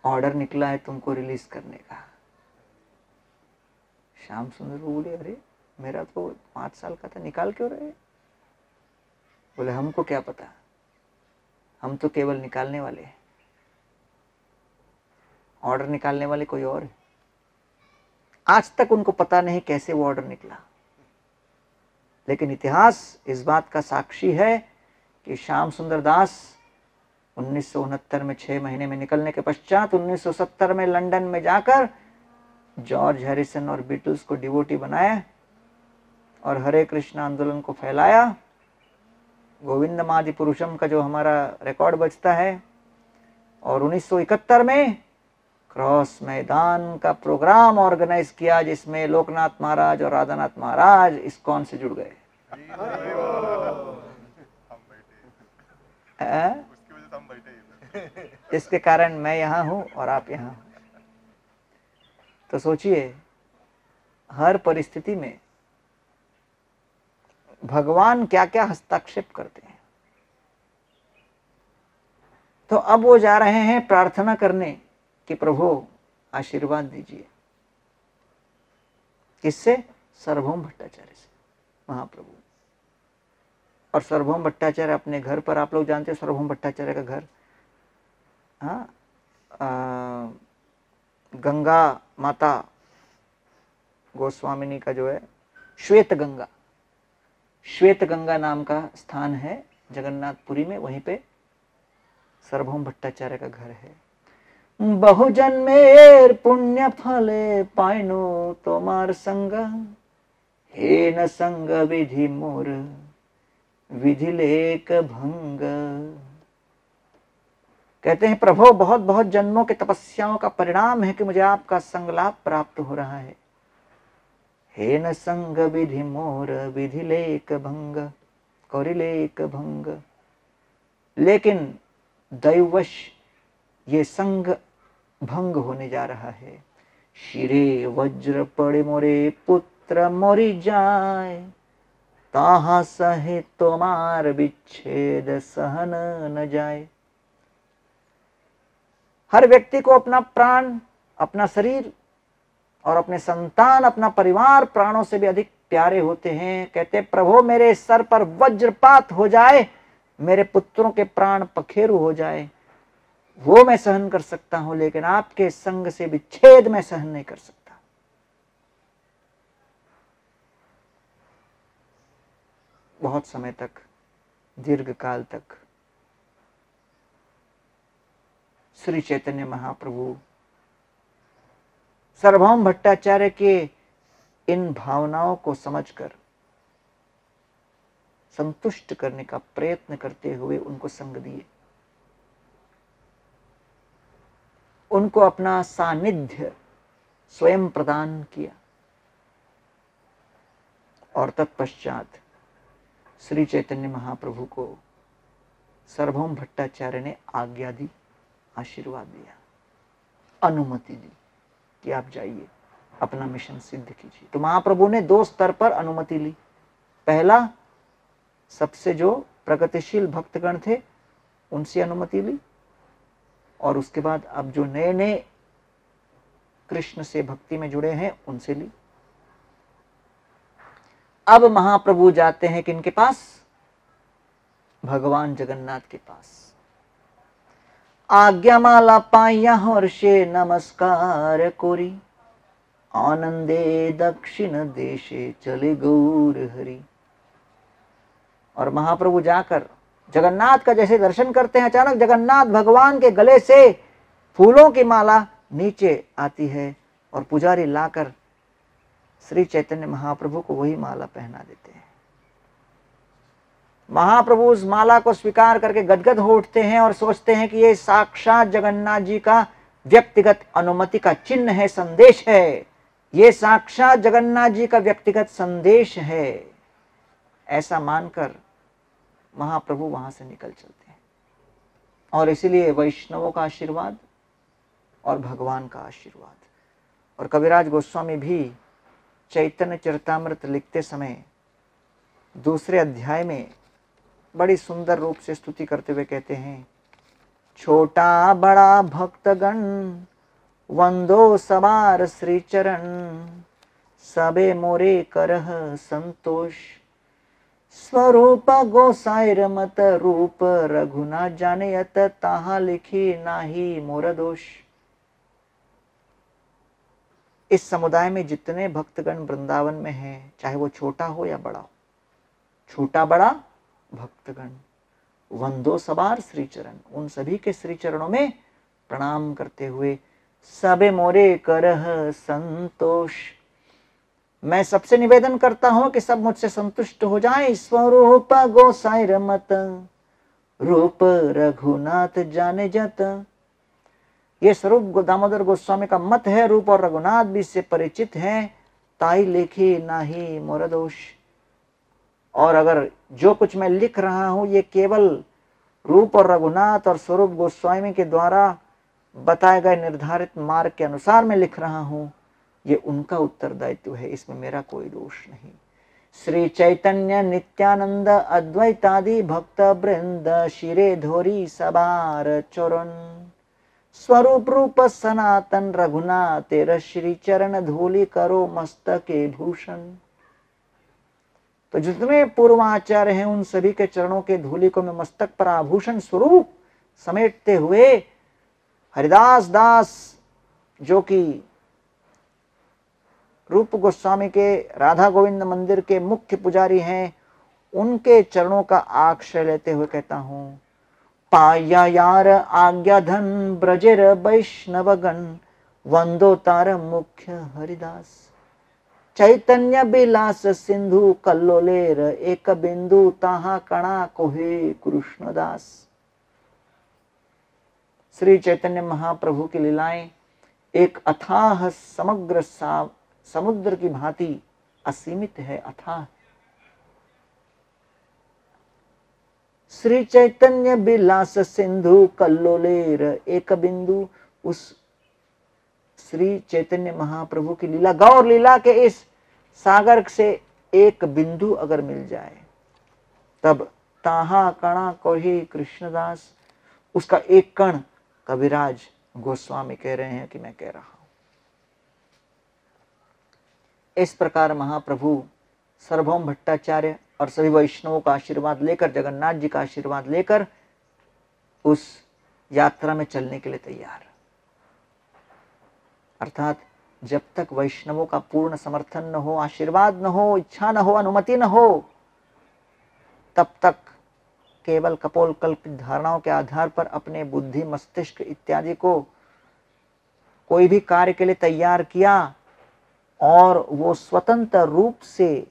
ऑर्डर निकला है तुमको रिलीज करने का। श्याम सुंदर बोले, अरे मेरा तो 5 साल का था, निकाल क्यों रहे? बोले, हमको क्या पता, हम तो केवल निकालने वाले हैं, ऑर्डर निकालने वाले कोई और है। आज तक उनको पता नहीं कैसे वो ऑर्डर निकला, लेकिन इतिहास इस बात का साक्षी है कि श्याम सुंदर दास 1969 में 6 महीने में निकलने के पश्चात 1970 में लंदन में जाकर जॉर्ज हैरिसन और बीटल्स को डिवोटी बनाया और हरे कृष्ण आंदोलन को फैलाया गोविंदमादि पुरुषम का जो हमारा रिकॉर्ड बचता है, और 1971 में क्रॉस मैदान का प्रोग्राम ऑर्गेनाइज किया जिसमें लोकनाथ महाराज और राधानाथ महाराज इस्कॉन से जुड़ गए। इसके कारण मैं यहाँ हूँ और आप यहाँ हो। तो सोचिए, हर परिस्थिति में भगवान क्या क्या हस्तक्षेप करते हैं। तो अब वो जा रहे हैं प्रार्थना करने कि प्रभु आशीर्वाद दीजिए। किससे? सार्वभौम भट्टाचार्य से, महाप्रभु। और सार्वभौम भट्टाचार्य अपने घर पर, आप लोग जानते हैं सार्वभौम भट्टाचार्य का घर, हाँ, गंगा माता गोस्वामिनी का जो है श्वेत गंगा नाम का स्थान है जगन्नाथपुरी में, वहीं पे सार्वभौम भट्टाचार्य का घर है। बहुजन्मेर पुण्य फले पाइनो तोमार संग, हे न संग विधि मोर विधि लेक भंग। कहते हैं प्रभु, बहुत बहुत जन्मों के तपस्याओं का परिणाम है कि मुझे आपका संग लाभ प्राप्त हो रहा है। हे न संग विधि मोर विधि लेक भंग, कौरिलेक भंग। लेकिन दैवश ये संग भंग होने जा रहा है। शिरे वज्र पड़े मोरे पुत्र मोरी जाए, ताहा सहे तोमार विच्छेद सहन न जाए। हर व्यक्ति को अपना प्राण, अपना शरीर और अपने संतान, अपना परिवार प्राणों से भी अधिक प्यारे होते हैं। कहते प्रभु, मेरे सर पर वज्रपात हो जाए, मेरे पुत्रों के प्राण पखेरु हो जाए, वो मैं सहन कर सकता हूं, लेकिन आपके संग से विच्छेद मैं सहन नहीं कर सकता। बहुत समय तक, दीर्घ काल तक श्री चैतन्य महाप्रभु सार्वभौम भट्टाचार्य के इन भावनाओं को समझकर संतुष्ट करने का प्रयत्न करते हुए उनको संग दिए, उनको अपना सानिध्य स्वयं प्रदान किया। और तत्पश्चात श्री चैतन्य महाप्रभु को सार्वभौम भट्टाचार्य ने आज्ञा दी, आशीर्वाद दिया, अनुमति दी कि आप जाइए, अपना मिशन सिद्ध कीजिए। तो महाप्रभु ने दो स्तर पर अनुमति ली। पहला, सबसे जो प्रगतिशील भक्तगण थे उनसे अनुमति ली, और उसके बाद अब जो नए नए कृष्ण से भक्ति में जुड़े हैं उनसे ली। अब महाप्रभु जाते हैं किनके पास? भगवान जगन्नाथ के पास। आज्ञा माला पाया हर्षे नमस्कार कोरी, आनंदे दक्षिण देशे चले गौर हरि। और महाप्रभु जाकर जगन्नाथ का जैसे दर्शन करते हैं, अचानक जगन्नाथ भगवान के गले से फूलों की माला नीचे आती है और पुजारी लाकर श्री चैतन्य महाप्रभु को वही माला पहना देते हैं। महाप्रभु उस माला को स्वीकार करके गदगद हो उठते हैं और सोचते हैं कि ये साक्षात जगन्नाथ जी का व्यक्तिगत अनुमति का चिन्ह है, संदेश है। ये साक्षात जगन्नाथ जी का व्यक्तिगत संदेश है। ऐसा मानकर महाप्रभु वहां से निकल चलते हैं। और इसीलिए वैष्णवों का आशीर्वाद और भगवान का आशीर्वाद। और कविराज गोस्वामी भी चैतन्य चरितामृत लिखते समय दूसरे अध्याय में बड़ी सुंदर रूप से स्तुति करते हुए कहते हैं, छोटा बड़ा भक्तगण वंदो सवार श्री चरण, सबे मोरे करह संतोष, स्वरूप गोसाईर मत रूप रघुना जानेयत, ताहा लिखी नाही मोर दोष। इस समुदाय में जितने भक्तगण वृंदावन में हैं, चाहे वो छोटा हो या बड़ा हो, छोटा बड़ा भक्तगण वंदो सवार श्री चरण, उन सभी के श्री चरणों में प्रणाम करते हुए सबे मोरे करह संतोष, मैं सबसे निवेदन करता हूं कि सब मुझसे संतुष्ट हो जाएं। स्वरूप गोसाई रमत, रूप रघुनाथ जाने जत। ये स्वरूप दामोदर गोस्वामी का मत है। रूप और रघुनाथ भी इससे परिचित हैं। ताई लेखी नाही मोर दोष। और अगर जो कुछ मैं लिख रहा हूं ये केवल रूप और रघुनाथ और स्वरूप गोस्वामी के द्वारा बताए गए निर्धारित मार्ग के अनुसार मैं लिख रहा हूं, ये उनका उत्तरदायित्व है, इसमें मेरा कोई दोष नहीं। श्री चैतन्य नित्यानंद अद्वैतादि भक्त वृंद शिरे धोरी सबार चरण। स्वरूप रूप सनातन रघुनाथ तेरा श्री चरण धूलि करो मस्तके भूषण। तो जितने पूर्वाचार्य हैं उन सभी के चरणों के धूलि को मैं मस्तक पर आभूषण स्वरूप समेटते हुए हरिदास दास जो कि रूप गोस्वामी के राधा गोविंद मंदिर के मुख्य पुजारी हैं, उनके चरणों का आश्रय लेते हुए कहता हूं, पाया यार आज्ञा धन ब्रजेर वैष्णवगण, वंदो तार मुख्य हरिदास। चैतन्य बिलास सिंधु कल्लोलेर, एक बिंदु ताहा कणा कोहे कृष्णदास। श्री चैतन्य महाप्रभु की लीलाएं एक अथाह समग्र समुद्र की भांति असीमित है, अथाह। श्री चैतन्य बिलास सिंधु कल्लोलेर, एक बिंदु। उस श्री चैतन्य महाप्रभु की लीला, गौर लीला के इस सागर से एक बिंदु अगर मिल जाए तब ताहा कणा कोही कृष्णदास। उसका एक कण कविराज गोस्वामी कह रहे हैं कि मैं कह रहा हूं। इस प्रकार महाप्रभु सार्वभौम भट्टाचार्य और सभी वैष्णवों का आशीर्वाद लेकर, जगन्नाथ जी का आशीर्वाद लेकर उस यात्रा में चलने के लिए तैयार। अर्थात जब तक वैष्णवों का पूर्ण समर्थन न हो, आशीर्वाद न हो, इच्छा न हो, अनुमति न हो, तब तक केवल कपोल कल्पित धारणाओं के आधार पर अपने बुद्धि, मस्तिष्क इत्यादि को कोई भी कार्य के लिए तैयार किया और वो स्वतंत्र रूप से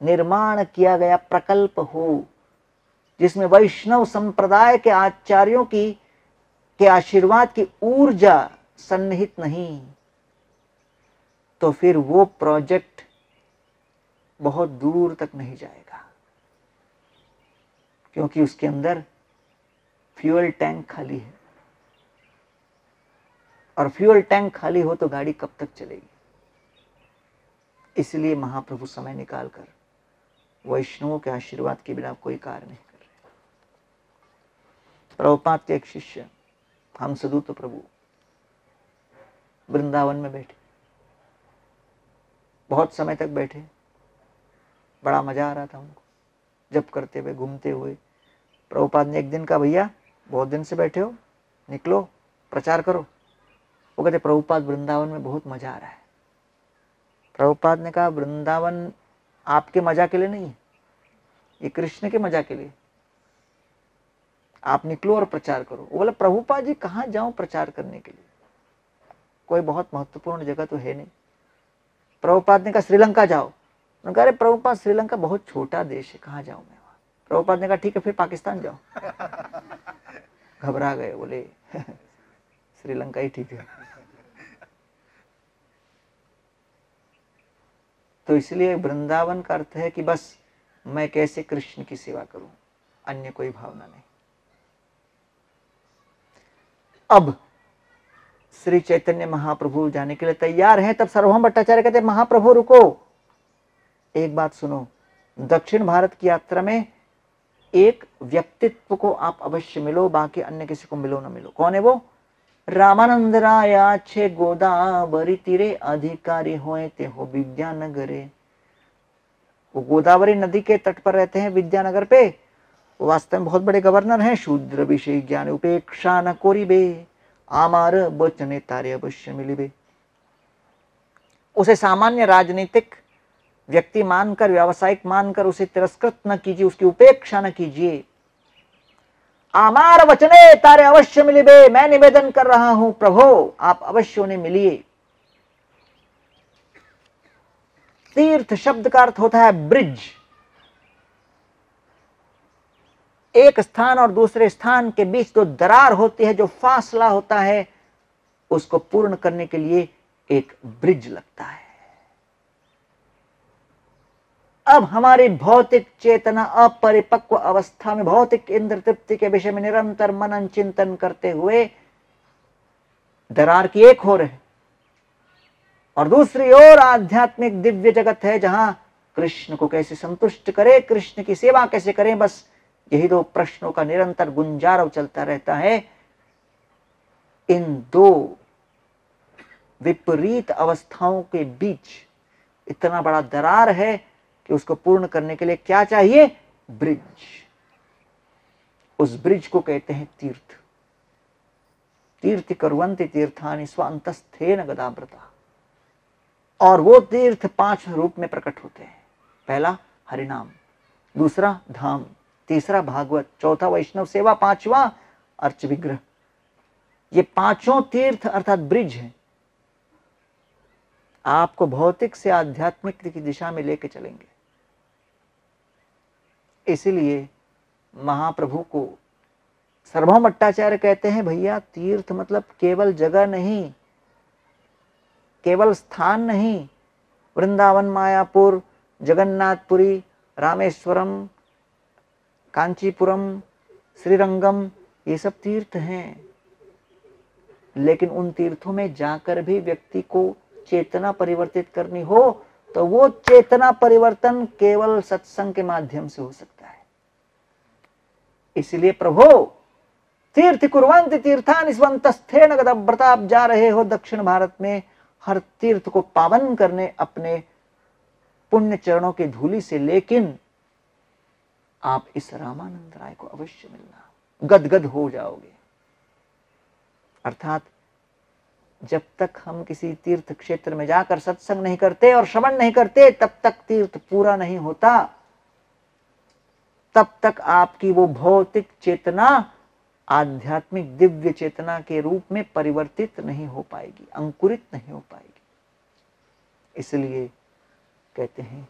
निर्माण किया गया प्रकल्प हो, जिसमें वैष्णव संप्रदाय के आचार्यों के आशीर्वाद की ऊर्जा सन्निहित नहीं, तो फिर वो प्रोजेक्ट बहुत दूर तक नहीं जाएगा, क्योंकि उसके अंदर फ्यूल टैंक खाली है। और फ्यूल टैंक खाली हो तो गाड़ी कब तक चलेगी। इसलिए महाप्रभु समय निकालकर वैष्णवों के आशीर्वाद के बिना कोई कार्य नहीं कर रहे। प्रभुपाद के एक शिष्य हंसदूत प्रभु वृंदावन में बैठे, बहुत समय तक बैठे, बड़ा मजा आ रहा था उनको जप करते हुए, घूमते हुए। प्रभुपाद ने एक दिन कहा, भैया बहुत दिन से बैठे हो, निकलो प्रचार करो। वो कहते, प्रभुपाद वृंदावन में बहुत मजा आ रहा है। प्रभुपाद ने कहा, वृंदावन आपके मजा के लिए नहीं है, ये कृष्ण के मजा के लिए, आप निकलो और प्रचार करो। वो बोला, प्रभुपाद जी कहाँ जाऊं प्रचार करने के लिए, कोई बहुत महत्वपूर्ण जगह तो है नहीं। प्रभुपाद ने कहा, श्रीलंका जाओ। उन्होंने कहा, अरे प्रभुपाद श्रीलंका बहुत छोटा देश है, कहाँ जाऊं मैं वहां। प्रभुपाद ने कहा, ठीक है फिर पाकिस्तान जाओ। घबरा गए, बोले श्रीलंका ही ठीक है। तो इसलिए वृंदावन का अर्थ है कि बस मैं कैसे कृष्ण की सेवा करूं, अन्य कोई भावना नहीं। अब श्री चैतन्य महाप्रभु जाने के लिए तैयार हैं। तब सार्वभौम भट्टाचार्य कहते, महाप्रभु रुको, एक बात सुनो। दक्षिण भारत की यात्रा में एक व्यक्तित्व को आप अवश्य मिलो, बाकी अन्य किसी को मिलो ना मिलो। कौन है वो? रामानंद राय छे गोदावरी तीरे, अधिकारी होए ते हो विद्यानगरे। वो गोदावरी नदी के तट पर रहते हैं विद्यानगर पे। वो वास्तव में बहुत बड़े गवर्नर हैं। शूद्र विषय ज्ञान उपेक्षा न कोरिबे, आमार बचने तारे अवश्य मिलिबे। उसे सामान्य राजनीतिक व्यक्ति मानकर, व्यावसायिक मानकर उसे तिरस्कृत न कीजिए, उसकी उपेक्षा न कीजिए। आमार वचने तारे अवश्य मिलिबे, मैं निवेदन कर रहा हूं प्रभु आप अवश्य उन्हें मिलिए। तीर्थ शब्द का अर्थ होता है ब्रिज। एक स्थान और दूसरे स्थान के बीच जो दरार होती है, जो फासला होता है, उसको पूर्ण करने के लिए एक ब्रिज लगता है। अब हमारी भौतिक चेतना अपरिपक्व अवस्था में भौतिक इंद्र तृप्ति के विषय में निरंतर मनन चिंतन करते हुए दरार की एक हो रहे, और दूसरी ओर आध्यात्मिक दिव्य जगत है जहां कृष्ण को कैसे संतुष्ट करे, कृष्ण की सेवा कैसे करें, बस यही दो प्रश्नों का निरंतर गुंजारव चलता रहता है। इन दो विपरीत अवस्थाओं के बीच इतना बड़ा दरार है कि उसको पूर्ण करने के लिए क्या चाहिए? ब्रिज। उस ब्रिज को कहते हैं तीर्थ। तीर्थ कुर्वन्ति तीर्थानि स्वान्तस्थेन गदाव्रता। और वो तीर्थ 5 रूप में प्रकट होते हैं। पहला हरिनाम, दूसरा धाम, तीसरा भागवत, चौथा वैष्णव सेवा, पांचवा अर्च विग्रह। ये पांचों तीर्थ अर्थात ब्रिज हैं, आपको भौतिक से आध्यात्मिक की दिशा में लेके चलेंगे। इसीलिए महाप्रभु को सार्वभौम भट्टाचार्य कहते हैं, भैया तीर्थ मतलब केवल जगह नहीं, केवल स्थान नहीं। वृंदावन, मायापुर, जगन्नाथपुरी, रामेश्वरम, कांचीपुरम, श्रीरंगम, ये सब तीर्थ हैं। लेकिन उन तीर्थों में जाकर भी व्यक्ति को चेतना परिवर्तित करनी हो तो वो चेतना परिवर्तन केवल सत्संग के माध्यम से हो सकता है। इसलिए प्रभु तीर्थ कुर्वन्ति तीर्थानि स्वन्तस्थेन गदाव्रता। आप जा रहे हो दक्षिण भारत में हर तीर्थ को पावन करने अपने पुण्य चरणों की धूलि से, लेकिन आप इस रामानंद राय को अवश्य मिलना, गदगद हो जाओगे। अर्थात जब तक हम किसी तीर्थ क्षेत्र में जाकर सत्संग नहीं करते और श्रवण नहीं करते, तब तक तीर्थ पूरा नहीं होता। तब तक आपकी वो भौतिक चेतना आध्यात्मिक दिव्य चेतना के रूप में परिवर्तित नहीं हो पाएगी, अंकुरित नहीं हो पाएगी। इसलिए कहते हैं,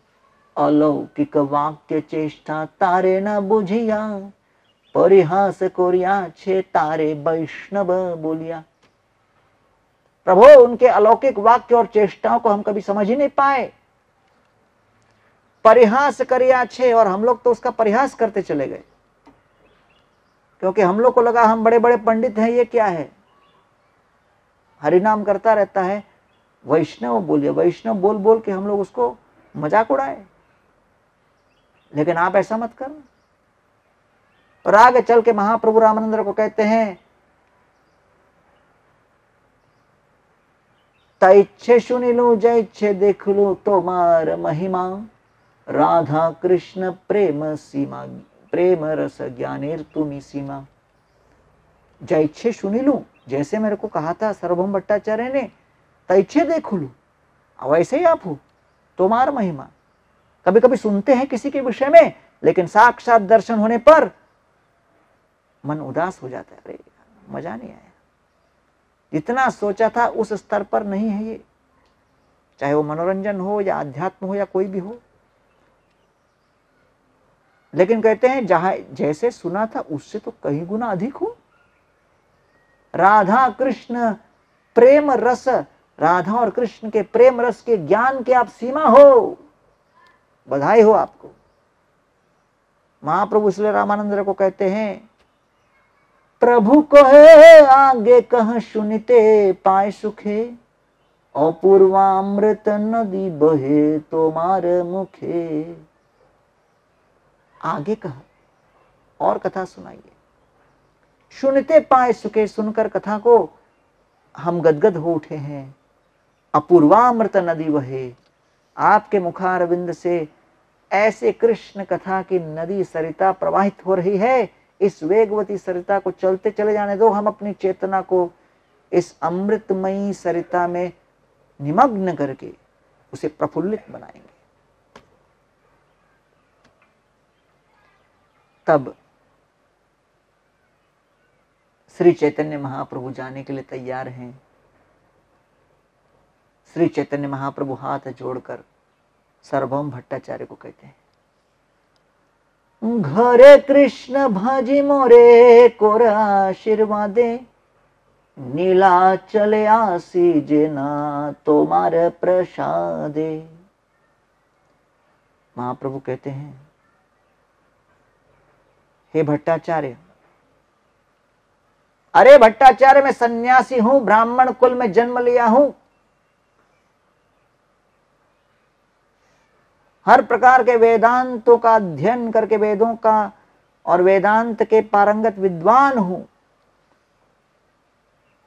अलौकिक वाक्य चेष्टा तारे न बुझिया, परिहास कोरिया छे तारे वैष्णव बोलिया। प्रभु उनके अलौकिक वाक्य और चेष्टाओं को हम कभी समझ ही नहीं पाए। परिहास करिया छे, और हम लोग तो उसका परिहास करते चले गए, क्योंकि हम लोग को लगा हम बड़े बड़े पंडित हैं, ये क्या है, हरिनाम करता रहता है, वैष्णव बोलिए। वैष्णव बोल बोल के हम लोग उसको मजाक उड़ाए। लेकिन आप ऐसा मत करना। और आगे चल के महाप्रभु रामानंद को कहते हैं, तैच्छे सुनिलु जैच्छे देखलु तोमार महिमा, राधा कृष्ण प्रेम सीमा, प्रेम रस ज्ञानेर तुमी सीमा। जैच्छे सुनिलु, जैसे मेरे को कहा था सार्वभौम भट्टाचार्य ने, तैच्छे देखलु, वैसे ही आप हो, तोमार महिमा। कभी कभी सुनते हैं किसी के विषय में, लेकिन साक्षात दर्शन होने पर मन उदास हो जाता है, अरे मजा नहीं आया, जितना सोचा था उस स्तर पर नहीं है ये, चाहे वो मनोरंजन हो या अध्यात्म हो या कोई भी हो। लेकिन कहते हैं जहां जैसे सुना था उससे तो कई गुना अधिक हो। राधा कृष्ण प्रेम रस, राधा और कृष्ण के प्रेम रस के ज्ञान के आप सीमा हो, बधाई हो आपको। महाप्रभु इसलिए रामानंद को कहते हैं, प्रभु कहे आगे कह सुनते पाए सुखे, अपूर्वामृत नदी बहे तोमार मुखे। आगे कह और कथा सुनाइए, सुनते पाए सुखे, सुनकर कथा को हम गदगद हो उठे हैं। अपूर्वामृत नदी बहे, आपके मुखारविंद से ऐसे कृष्ण कथा की नदी सरिता प्रवाहित हो रही है। इस वेगवती सरिता को चलते चले जाने दो, हम अपनी चेतना को इस अमृतमयी सरिता में निमग्न करके उसे प्रफुल्लित बनाएंगे। तब श्री चैतन्य महाप्रभु जाने के लिए तैयार हैं। श्री चैतन्य महाप्रभु हाथ जोड़कर सार्वभौम भट्टाचार्य को कहते हैं। घरे कृष्ण भजी मोरे कोर आशीर्वादे, नीला चले आसी जेना तोमार प्रसादे। महाप्रभु कहते हैं, हे भट्टाचार्य, अरे भट्टाचार्य मैं सन्यासी हूं, ब्राह्मण कुल में जन्म लिया हूं, हर प्रकार के वेदांतों का अध्ययन करके वेदों का और वेदांत के पारंगत विद्वान हूं,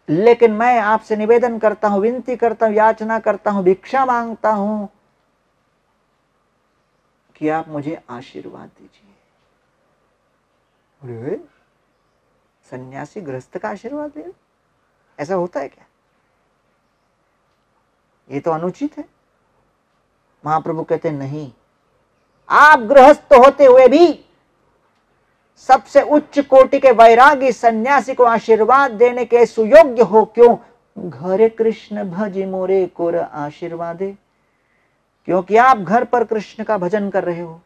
लेकिन मैं आपसे निवेदन करता हूं, विनती करता हूं, याचना करता हूं, भिक्षा मांगता हूं कि आप मुझे आशीर्वाद दीजिए। अरे सन्यासी गृहस्थ का आशीर्वाद दे, ऐसा होता है क्या? ये तो अनुचित है। महाप्रभु कहते नहीं, आप गृहस्थ होते हुए भी सबसे उच्च कोटि के वैरागी सन्यासी को आशीर्वाद देने के सुयोग्य हो क्यों? घरे कृष्ण भज मोरे कोर आशीर्वादे, क्योंकि आप घर पर कृष्ण का भजन कर रहे हो।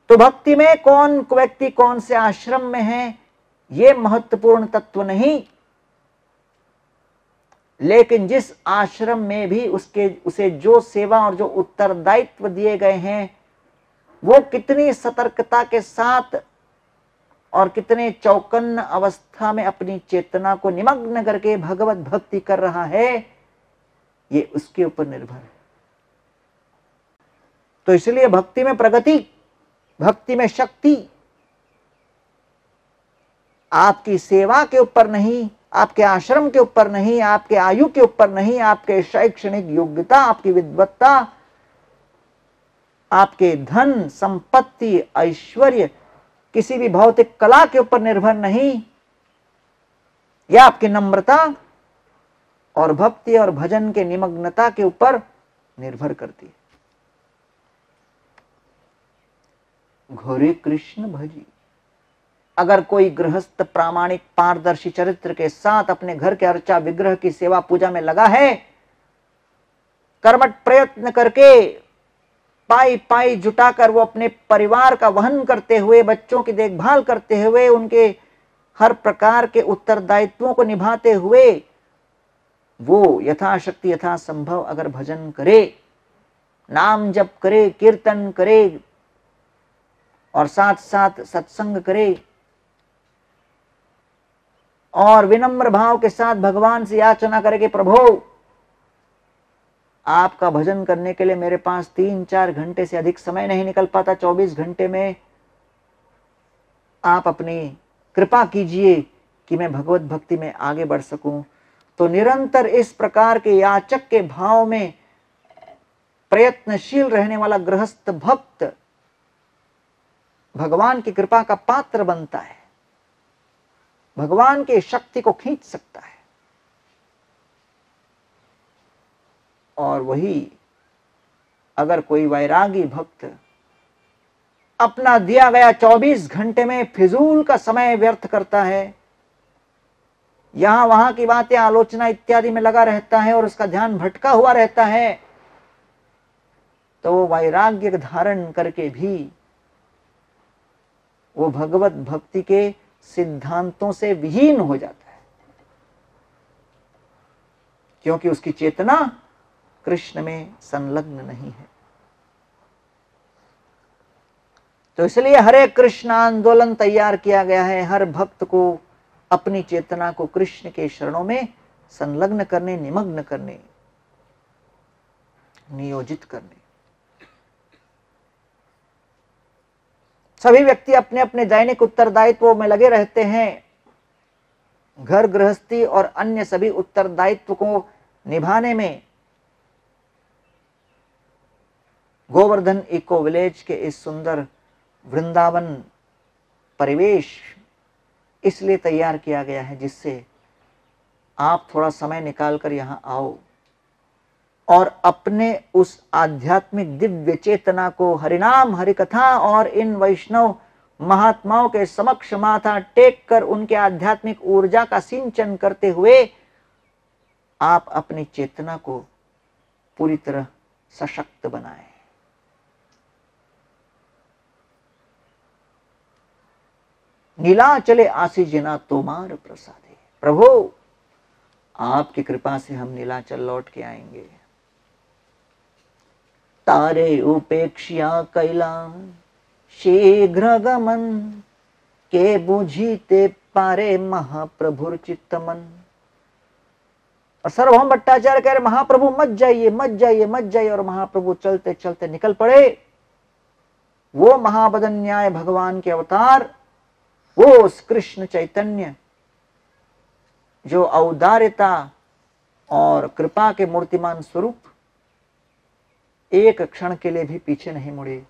तो भक्ति में कौन व्यक्ति कौन से आश्रम में है ये महत्वपूर्ण तत्व नहीं, लेकिन जिस आश्रम में भी उसे जो सेवा और जो उत्तरदायित्व दिए गए हैं वो कितनी सतर्कता के साथ और कितने चौकन्न अवस्था में अपनी चेतना को निमग्न करके भगवत भक्ति कर रहा है, ये उसके ऊपर निर्भर है। तो इसलिए भक्ति में प्रगति, भक्ति में शक्ति आपकी सेवा के ऊपर नहीं, आपके आश्रम के ऊपर नहीं, आपके आयु के ऊपर नहीं, आपके शैक्षणिक योग्यता, आपकी विद्वत्ता, आपके धन संपत्ति ऐश्वर्य, किसी भी भौतिक कला के ऊपर निर्भर नहीं, यह आपकी नम्रता और भक्ति और भजन के निमग्नता के ऊपर निर्भर करती है। घोरे कृष्ण भजी, अगर कोई गृहस्थ प्रामाणिक पारदर्शी चरित्र के साथ अपने घर के अर्चा विग्रह की सेवा पूजा में लगा है, कर्मठ प्रयत्न करके पाई पाई जुटाकर वो अपने परिवार का वहन करते हुए, बच्चों की देखभाल करते हुए, उनके हर प्रकार के उत्तरदायित्वों को निभाते हुए वो यथाशक्ति यथासंभव अगर भजन करे, नाम जप करे, कीर्तन करे और साथ साथ सत्संग करे और विनम्र भाव के साथ भगवान से याचना करे कि प्रभु आपका भजन करने के लिए मेरे पास 3-4 घंटे से अधिक समय नहीं निकल पाता, 24 घंटे में आप अपनी कृपा कीजिए कि मैं भगवत भक्ति में आगे बढ़ सकूं। तो निरंतर इस प्रकार के याचक के भाव में प्रयत्नशील रहने वाला गृहस्थ भक्त भगवान की कृपा का पात्र बनता है, भगवान की शक्ति को खींच सकता है। और वही अगर कोई वैरागी भक्त अपना दिया गया 24 घंटे में फिजूल का समय व्यर्थ करता है, यहां वहां की बातें आलोचना इत्यादि में लगा रहता है और उसका ध्यान भटका हुआ रहता है, तो वो वैराग्य धारण करके भी वो भगवत भक्ति के सिद्धांतों से विहीन हो जाता है, क्योंकि उसकी चेतना कृष्ण में संलग्न नहीं है। तो इसलिए हरे कृष्ण आंदोलन तैयार किया गया है, हर भक्त को अपनी चेतना को कृष्ण के शरणों में संलग्न करने, निमग्न करने, नियोजित करने। सभी व्यक्ति अपने अपने दैनिक उत्तरदायित्वों में लगे रहते हैं, घर गृहस्थी और अन्य सभी उत्तरदायित्व को निभाने में। गोवर्धन इको विलेज के इस सुंदर वृंदावन परिवेश इसलिए तैयार किया गया है जिससे आप थोड़ा समय निकालकर यहां आओ और अपने उस आध्यात्मिक दिव्य चेतना को हरिनाम, हरिकथा और इन वैष्णव महात्माओं के समक्ष माथा टेक कर उनके आध्यात्मिक ऊर्जा का सिंचन करते हुए आप अपनी चेतना को पूरी तरह सशक्त बनाएं। नीलाचले आसीजना तोमार प्रसादे। प्रभु आपकी कृपा से हम नीलाचल लौट के आएंगे। तारे उपेक्षिया कैलाश शीघ्र गमन के बुझीते पारे महाप्रभुर चित्तमन। और सार्वभौम भट्टाचार्य कह रहे महाप्रभु मत जाइए मत जाइए मत जाइए, और महाप्रभु चलते चलते निकल पड़े। वो महाबदन्याय भगवान के अवतार, वो कृष्ण चैतन्य जो औदार्यता और कृपा के मूर्तिमान स्वरूप, एक क्षण के लिए भी पीछे नहीं मुड़े,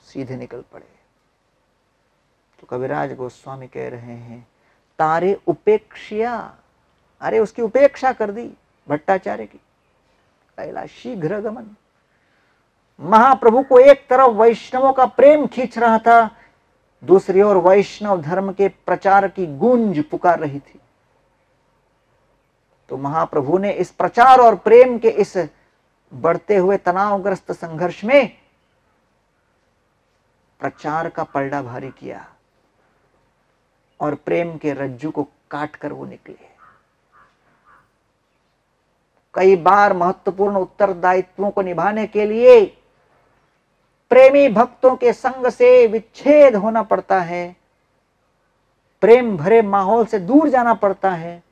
सीधे निकल पड़े। तो कविराज गोस्वामी कह रहे हैं तारे उपेक्षिया, अरे उसकी उपेक्षा कर दी भट्टाचार्य की। कैलाश शीघ्र गमन, महाप्रभु को एक तरफ वैष्णवों का प्रेम खींच रहा था, दूसरी ओर वैष्णव धर्म के प्रचार की गूंज पुकार रही थी। तो महाप्रभु ने इस प्रचार और प्रेम के इस बढ़ते हुए तनावग्रस्त संघर्ष में प्रचार का पलड़ा भारी किया और प्रेम के रज्जू को काट कर वो निकले। कई बार महत्वपूर्ण उत्तरदायित्वों को निभाने के लिए प्रेमी भक्तों के संग से विच्छेद होना पड़ता है, प्रेम भरे माहौल से दूर जाना पड़ता है,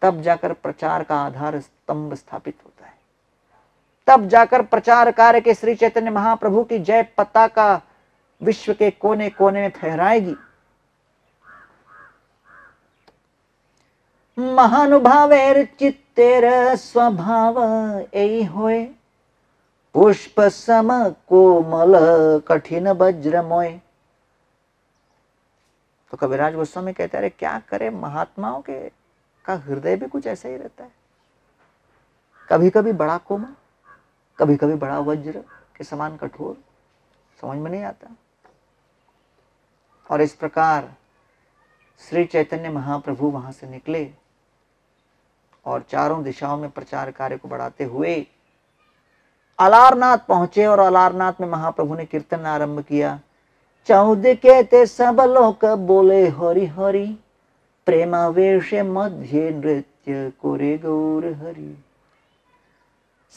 तब जाकर प्रचार का आधार स्तंभ स्थापित होता है। तब जाकर प्रचार कार्य के श्री चैतन्य महाप्रभु की जय पताका विश्व के कोने कोने में फहराएगी। महानुभावेर चित्तेर स्वभाव ऐ होए, पुष्प सम कोमल कठिन वज्रमोय। तो कविराज गोस्वामी कहते हैं क्या करे, महात्माओं के का हृदय भी कुछ ऐसा ही रहता है, कभी कभी बड़ा कोमल, कभी कभी बड़ा वज्र के समान कठोर, समझ में नहीं आता। और इस प्रकार श्री चैतन्य महाप्रभु वहां से निकले और चारों दिशाओं में प्रचार कार्य को बढ़ाते हुए अलारनाथ पहुंचे। और अलारनाथ में महाप्रभु ने कीर्तन आरंभ किया। चौदह कहते सब लोग बोले हरि हरि, प्रेमावेश मध्य नृत्य कोरे गौर हरि।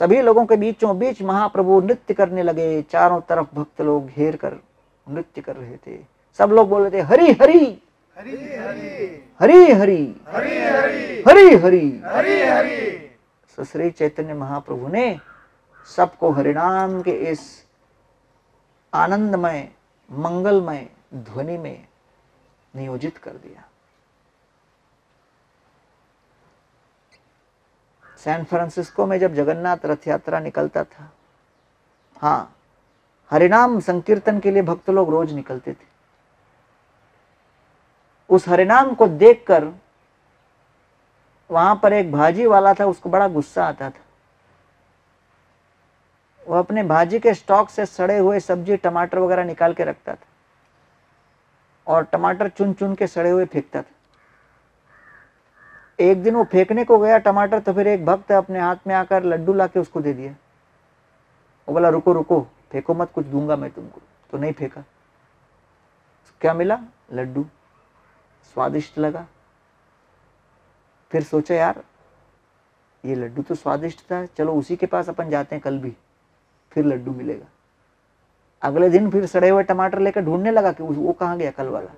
सभी लोगों के बीचों बीच महाप्रभु नृत्य करने लगे। चारों तरफ भक्त लोग घेर कर नृत्य कर रहे थे। सब लोग बोल रहे थे हरि हरि हरि हरि हरि हरि हरि हरि हरि। श्री चैतन्य महाप्रभु ने सबको हरिनाम के इस आनंदमय मंगलमय ध्वनि में नियोजित कर दिया। सैन फ्रांसिस्को में जब जगन्नाथ रथ यात्रा निकलता था, हाँ, हरिनाम संकीर्तन के लिए भक्त लोग रोज निकलते थे। उस हरिनाम को देखकर वहां पर एक भाजी वाला था, उसको बड़ा गुस्सा आता था। वो अपने भाजी के स्टॉक से सड़े हुए सब्जी टमाटर वगैरह निकाल के रखता था और टमाटर चुन चुन के सड़े हुए फेंकता था। एक दिन वो फेंकने को गया टमाटर, तो फिर एक भक्त अपने हाथ में आकर लड्डू लाके उसको दे दिया। वो बोला रुको रुको, फेंको मत, कुछ दूंगा मैं तुमको। तो नहीं फेंका। क्या मिला? लड्डू। स्वादिष्ट लगा। फिर सोचा यार ये लड्डू तो स्वादिष्ट था, चलो उसी के पास अपन जाते हैं कल भी, फिर लड्डू मिलेगा। अगले दिन फिर सड़े हुए टमाटर लेकर ढूंढने लगा कि वो कहाँ गया कल वाला।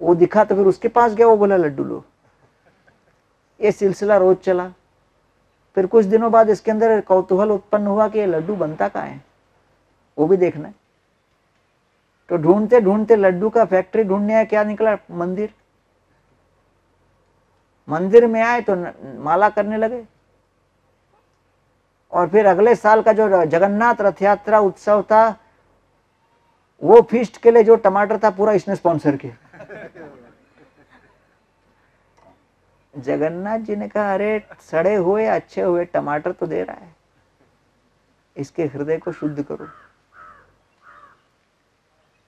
वो दिखा तो फिर उसके पास गया, वो बोला लड्डू लो। ये सिलसिला रोज चला। फिर कुछ दिनों बाद इसके अंदर कौतूहल उत्पन्न हुआ कि ये लड्डू बनता कहाँ है, वो भी देखना है। तो ढूंढते ढूंढते लड्डू का फैक्ट्री ढूंढने आया, क्या निकला? मंदिर। मंदिर में आए तो माला करने लगे। और फिर अगले साल का जो जगन्नाथ रथ यात्रा उत्सव था, वो फीस्ट के लिए जो टमाटर था पूरा इसने स्पॉन्सर किया। जगन्नाथ जी ने कहा अरे सड़े हुए अच्छे हुए टमाटर तो दे रहा है, इसके हृदय को शुद्ध करो।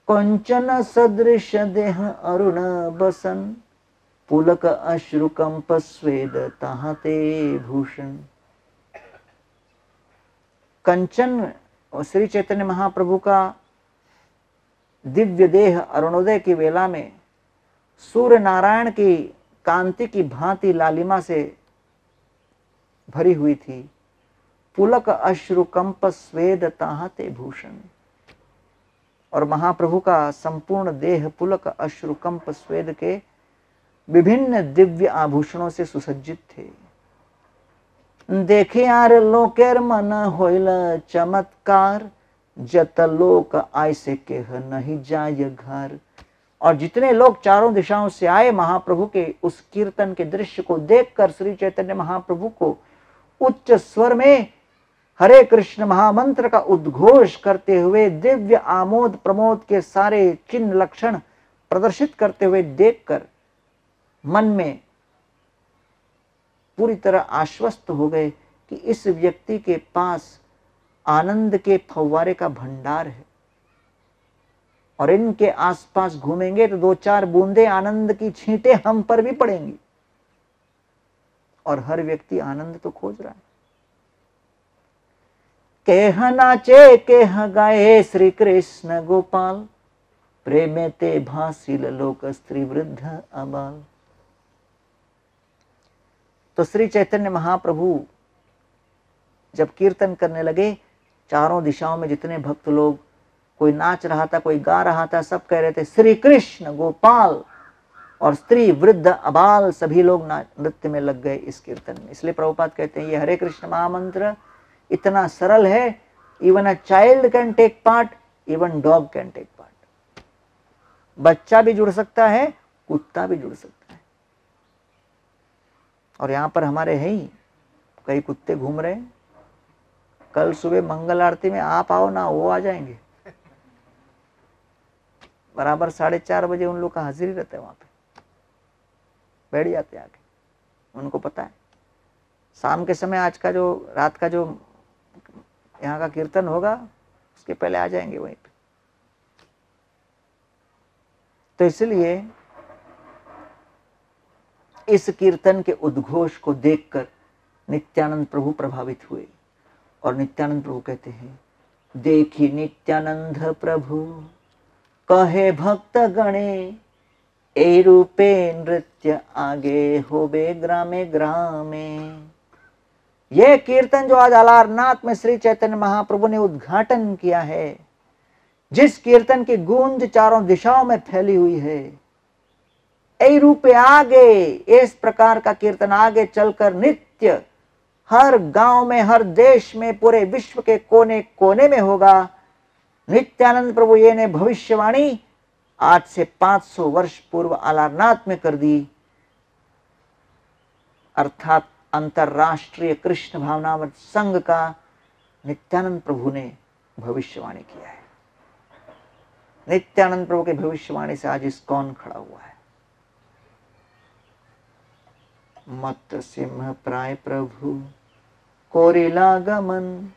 कंचन सदृश देह अरुण बसन, पुलक अश्रुकंप स्वेद ताहते भूषण। कंचन और श्री चैतन्य महाप्रभु का दिव्य देह अरुणोदय की वेला में सूर्य नारायण की कांति की भांति लालिमा से भरी हुई थी। पुलक अश्रुकंप स्वेद ताहते भूषण। और महाप्रभु का संपूर्ण देह पुलक अश्रुकंप स्वेद के विभिन्न दिव्य आभूषणों से सुसज्जित थे। देखे यार लोकेर मन होइल चमत्कार, जत लोक आयसे केह नहीं जाय घर। और जितने लोग चारों दिशाओं से आए महाप्रभु के उस कीर्तन के दृश्य को देखकर श्री चैतन्य महाप्रभु को उच्च स्वर में हरे कृष्ण महामंत्र का उद्घोष करते हुए दिव्य आमोद प्रमोद के सारे चिन्ह लक्षण प्रदर्शित करते हुए देखकर मन में पूरी तरह आश्वस्त हो गए कि इस व्यक्ति के पास आनंद के फव्वारे का भंडार है और इनके आसपास घूमेंगे तो दो चार बूंदे आनंद की छींटे हम पर भी पड़ेंगी। और हर व्यक्ति आनंद तो खोज रहा है। केह नाचे केह गाए श्री कृष्ण गोपाल, प्रेमे ते भासिल लोक स्त्री वृद्ध अबाल। तो श्री चैतन्य महाप्रभु जब कीर्तन करने लगे, चारों दिशाओं में जितने भक्त लोग, कोई नाच रहा था, कोई गा रहा था, सब कह रहे थे श्री कृष्ण गोपाल। और स्त्री वृद्ध अबाल सभी लोग नृत्य में लग गए इस कीर्तन में। इसलिए प्रभुपाद कहते हैं ये हरे कृष्ण महामंत्र इतना सरल है, even a child can take part, even dog can take part. बच्चा भी जुड़ सकता है, कुत्ता भी जुड़ सकता है। और यहां पर हमारे है ही कई कुत्ते घूम रहे हैं। कल सुबह मंगल आरती में आप आओ ना, वो आ जाएंगे। बराबर 4:30 बजे उन लोग का हाजिरी रहता है, वहां पे बैठ जाते आके। उनको पता है शाम के समय आज का जो रात का जो यहाँ का कीर्तन होगा उसके पहले आ जाएंगे वहीं पे। तो इसलिए इस कीर्तन के उद्घोष को देखकर नित्यानंद प्रभु प्रभावित हुए। और नित्यानंद प्रभु कहते हैं, देखी नित्यानंद प्रभु कहे भक्त गणे, ए रूपे नृत्य आगे होबे ग्रामे ग्रामे। यह कीर्तन जो आज अलारनाथ में श्री चैतन्य महाप्रभु ने उद्घाटन किया है, जिस कीर्तन की गूंज चारों दिशाओं में फैली हुई है, ए रूपे आगे, इस प्रकार का कीर्तन आगे चलकर नित्य हर गांव में, हर देश में, पूरे विश्व के कोने कोने में होगा। नित्यानंद प्रभु ये ने भविष्यवाणी आज से 500 वर्ष पूर्व अलारनाथ में कर दी। अर्थात अंतरराष्ट्रीय कृष्ण भावनामृत संघ का नित्यानंद प्रभु ने भविष्यवाणी किया है। नित्यानंद प्रभु के भविष्यवाणी से आज इस्कॉन खड़ा हुआ है। मत सिंह प्राय प्रभु कोरिला गमन,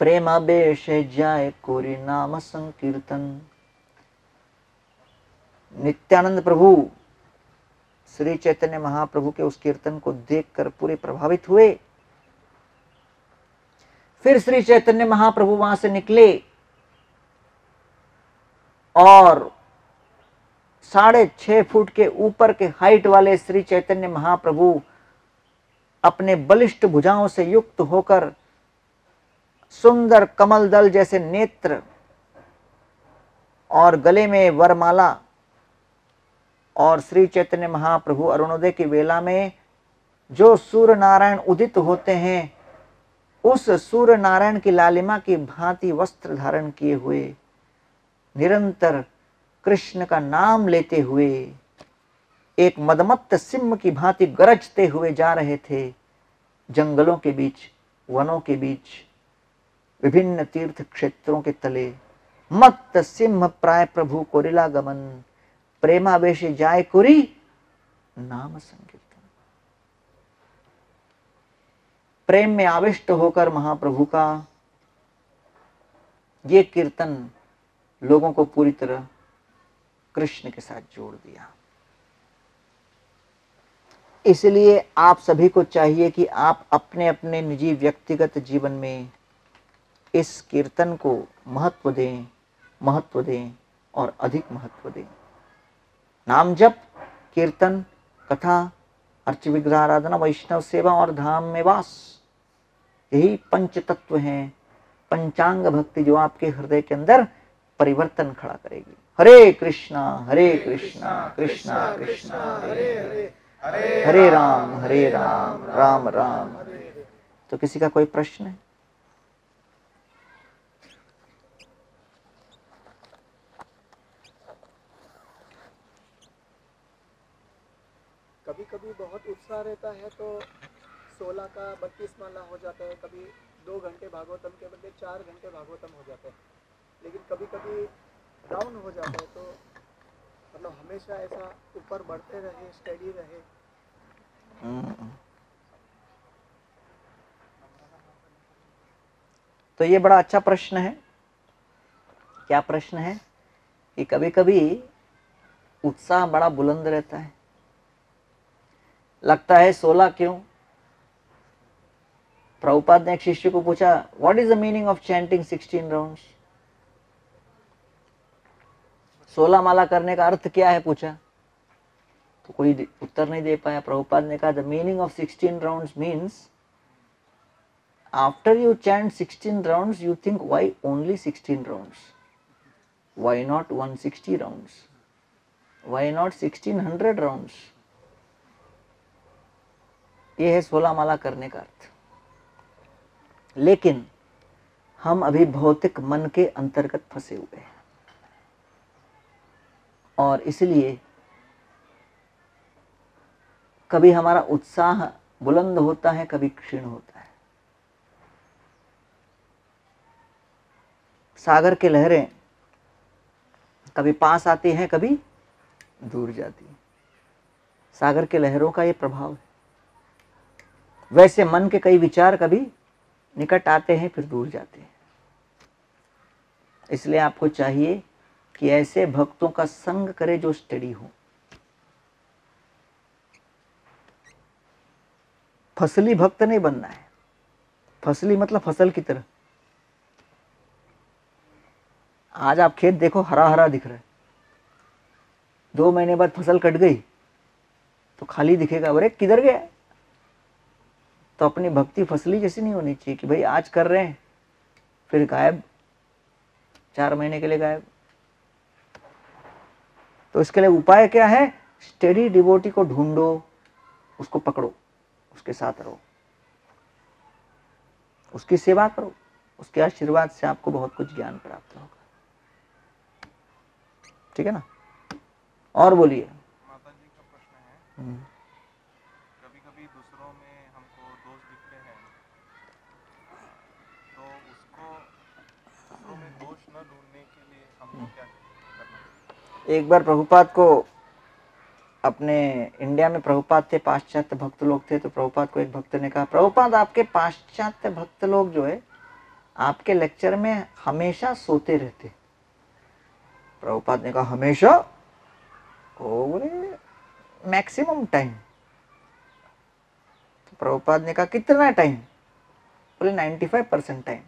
प्रेमा बेश जाय कोरी नाम संकीर्तन। नित्यानंद प्रभु श्री चैतन्य महाप्रभु के उस कीर्तन को देखकर पूरे प्रभावित हुए। फिर श्री चैतन्य महाप्रभु वहां से निकले और 6.5 फुट के ऊपर के हाइट वाले श्री चैतन्य महाप्रभु अपने बलिष्ठ भुजाओं से युक्त होकर सुंदर कमल दल जैसे नेत्र और गले में वरमाला, और श्री चैतन्य महाप्रभु अरुणोदय की वेला में जो सूर्य नारायण उदित होते हैं, उस सूर्य नारायण की लालिमा की भांति वस्त्र धारण किए हुए निरंतर कृष्ण का नाम लेते हुए एक मदमत्त सिंह की भांति गरजते हुए जा रहे थे। जंगलों के बीच, वनों के बीच, विभिन्न तीर्थ क्षेत्रों के तले मत्त सिंह प्राय प्रभु कोरिला गमन, प्रेमावेश जाय कुरी नाम संकीर्तन। प्रेम में आविष्ट होकर महाप्रभु का ये कीर्तन लोगों को पूरी तरह कृष्ण के साथ जोड़ दिया। इसलिए आप सभी को चाहिए कि आप अपने अपने निजी व्यक्तिगत जीवन में इस कीर्तन को महत्व दें और अधिक महत्व दें। नाम जप, कीर्तन, कथा, अर्च विग्रह आराधना, वैष्णव सेवा और धाम में वास, यही पंच तत्व हैं, पंचांग भक्ति जो आपके हृदय के अंदर परिवर्तन खड़ा करेगी। हरे कृष्णा कृष्णा कृष्णा हरे हरे, हरे राम राम राम हरे। तो किसी का कोई प्रश्न है? कभी कभी बहुत उत्साह रहता है तो 16 का 32 माला हो जाता है, कभी 2 घंटे भागवतम के बदले 4 घंटे भागवतम हो जाता है, लेकिन कभी कभी डाउन हो जाता है। तो मतलब हमेशा ऐसा ऊपर बढ़ते रहे, स्टडी रहे। तो ये बड़ा अच्छा प्रश्न है। क्या प्रश्न है? कि कभी कभी उत्साह बड़ा बुलंद रहता है, लगता है 16 क्यों? प्रभुपाद ने एक शिष्य को पूछा, what is the meaning of chanting 16 rounds? 16 माला करने का अर्थ क्या है पूछा, तो कोई उत्तर नहीं दे पाया। प्रभुपाद ने कहा, the meaning of 16 rounds means after you chant 16 rounds you think why only 16 rounds, why not 160 rounds, why not 1600 rounds. ये है 16 माला करने का अर्थ। लेकिन हम अभी भौतिक मन के अंतर्गत फंसे हुए हैं और इसलिए कभी हमारा उत्साह बुलंद होता है, कभी क्षीण होता है। सागर की लहरें कभी पास आती हैं, कभी दूर जाती हैं। सागर के लहरों का ये प्रभाव है। वैसे मन के कई विचार कभी निकट आते हैं, फिर दूर जाते हैं। इसलिए आपको चाहिए कि ऐसे भक्तों का संग करे जो स्टडी हो। फसली भक्त नहीं बनना है। फसली मतलब फसल की तरह। आज आप खेत देखो, हरा हरा दिख रहा है, 2 महीने बाद फसल कट गई तो खाली दिखेगा, अरे किधर गया? तो अपनी भक्ति फसली जैसी नहीं होनी चाहिए कि भाई आज कर रहे हैं फिर गायब, 4 महीने के लिए गायब। तो इसके लिए उपाय क्या है? स्टेडी डिवोटी को ढूंढो, उसको पकड़ो, उसके साथ रहो, उसकी सेवा करो, उसके आशीर्वाद से आपको बहुत कुछ ज्ञान प्राप्त होगा। ठीक है ना? और बोलिए। माता जी का प्रश्न है, कभी कभी दूसरों में हमको दोष दिखते हैं, तो उसको दूसरों में दोष न ढूंढने के लिए हमको क्या करना चाहिए? एक बार प्रभुपाद को, अपने इंडिया में प्रभुपाद थे, पाश्चात्य भक्त लोग थे, तो प्रभुपाद को एक भक्त ने कहा, प्रभुपाद आपके पाश्चात्य भक्त लोग जो है आपके लेक्चर में हमेशा सोते रहते। प्रभुपाद ने कहा, हमेशा? ओ बोले मैक्सिमम टाइम। तो प्रभुपाद ने कहा, कितना टाइम? बोले 95% टाइम।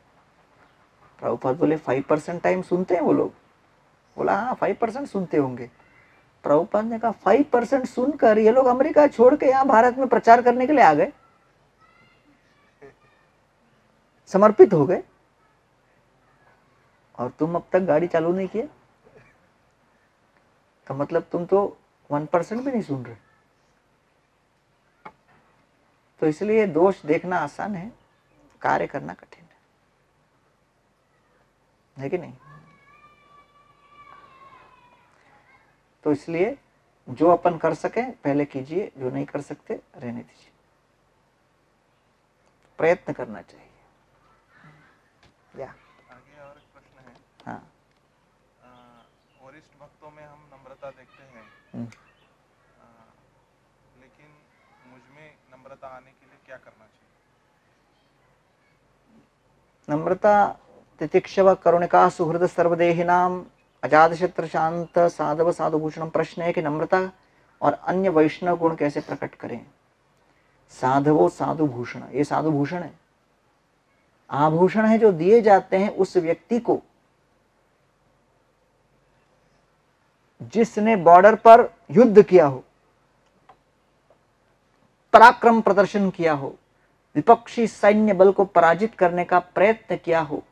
प्रभुपाद बोले 5% टाइम सुनते हैं वो लोग? बोला हाँ 5% सुनते होंगे। प्रभुपाद ने कहा 5% सुनकर ये लोग अमेरिका छोड़ के यहाँ भारत में प्रचार करने के लिए आ गए, समर्पित हो गए, और तुम अब तक गाड़ी चालू नहीं किया, तो मतलब तुम तो 1% भी नहीं सुन रहे। तो इसलिए दोष देखना आसान है, कार्य करना कठिन है कि नहीं? तो इसलिए जो अपन कर सके पहले कीजिए, जो नहीं कर सकते रहने दीजिए। प्रयत्न करना चाहिए। या आगे और एक प्रश्न है। हाँ। वरिष्ठ भक्तों में हम नम्रता देखते हैं, लेकिन मुझ में नम्रता आने के लिए क्या करना चाहिए? नम्रता, तितिक्षव, करुणिका, सुहृद, सर्वदेहिनाम, अजातशत्रु, शांत, साधव, साधुभूषणम। प्रश्न है कि नम्रता और अन्य वैष्णव गुण कैसे प्रकट करें। साधवो साधु भूषण, ये साधु भूषण है, आभूषण है जो दिए जाते हैं उस व्यक्ति को जिसने बॉर्डर पर युद्ध किया हो, पराक्रम प्रदर्शन किया हो, विपक्षी सैन्य बल को पराजित करने का प्रयत्न किया हो,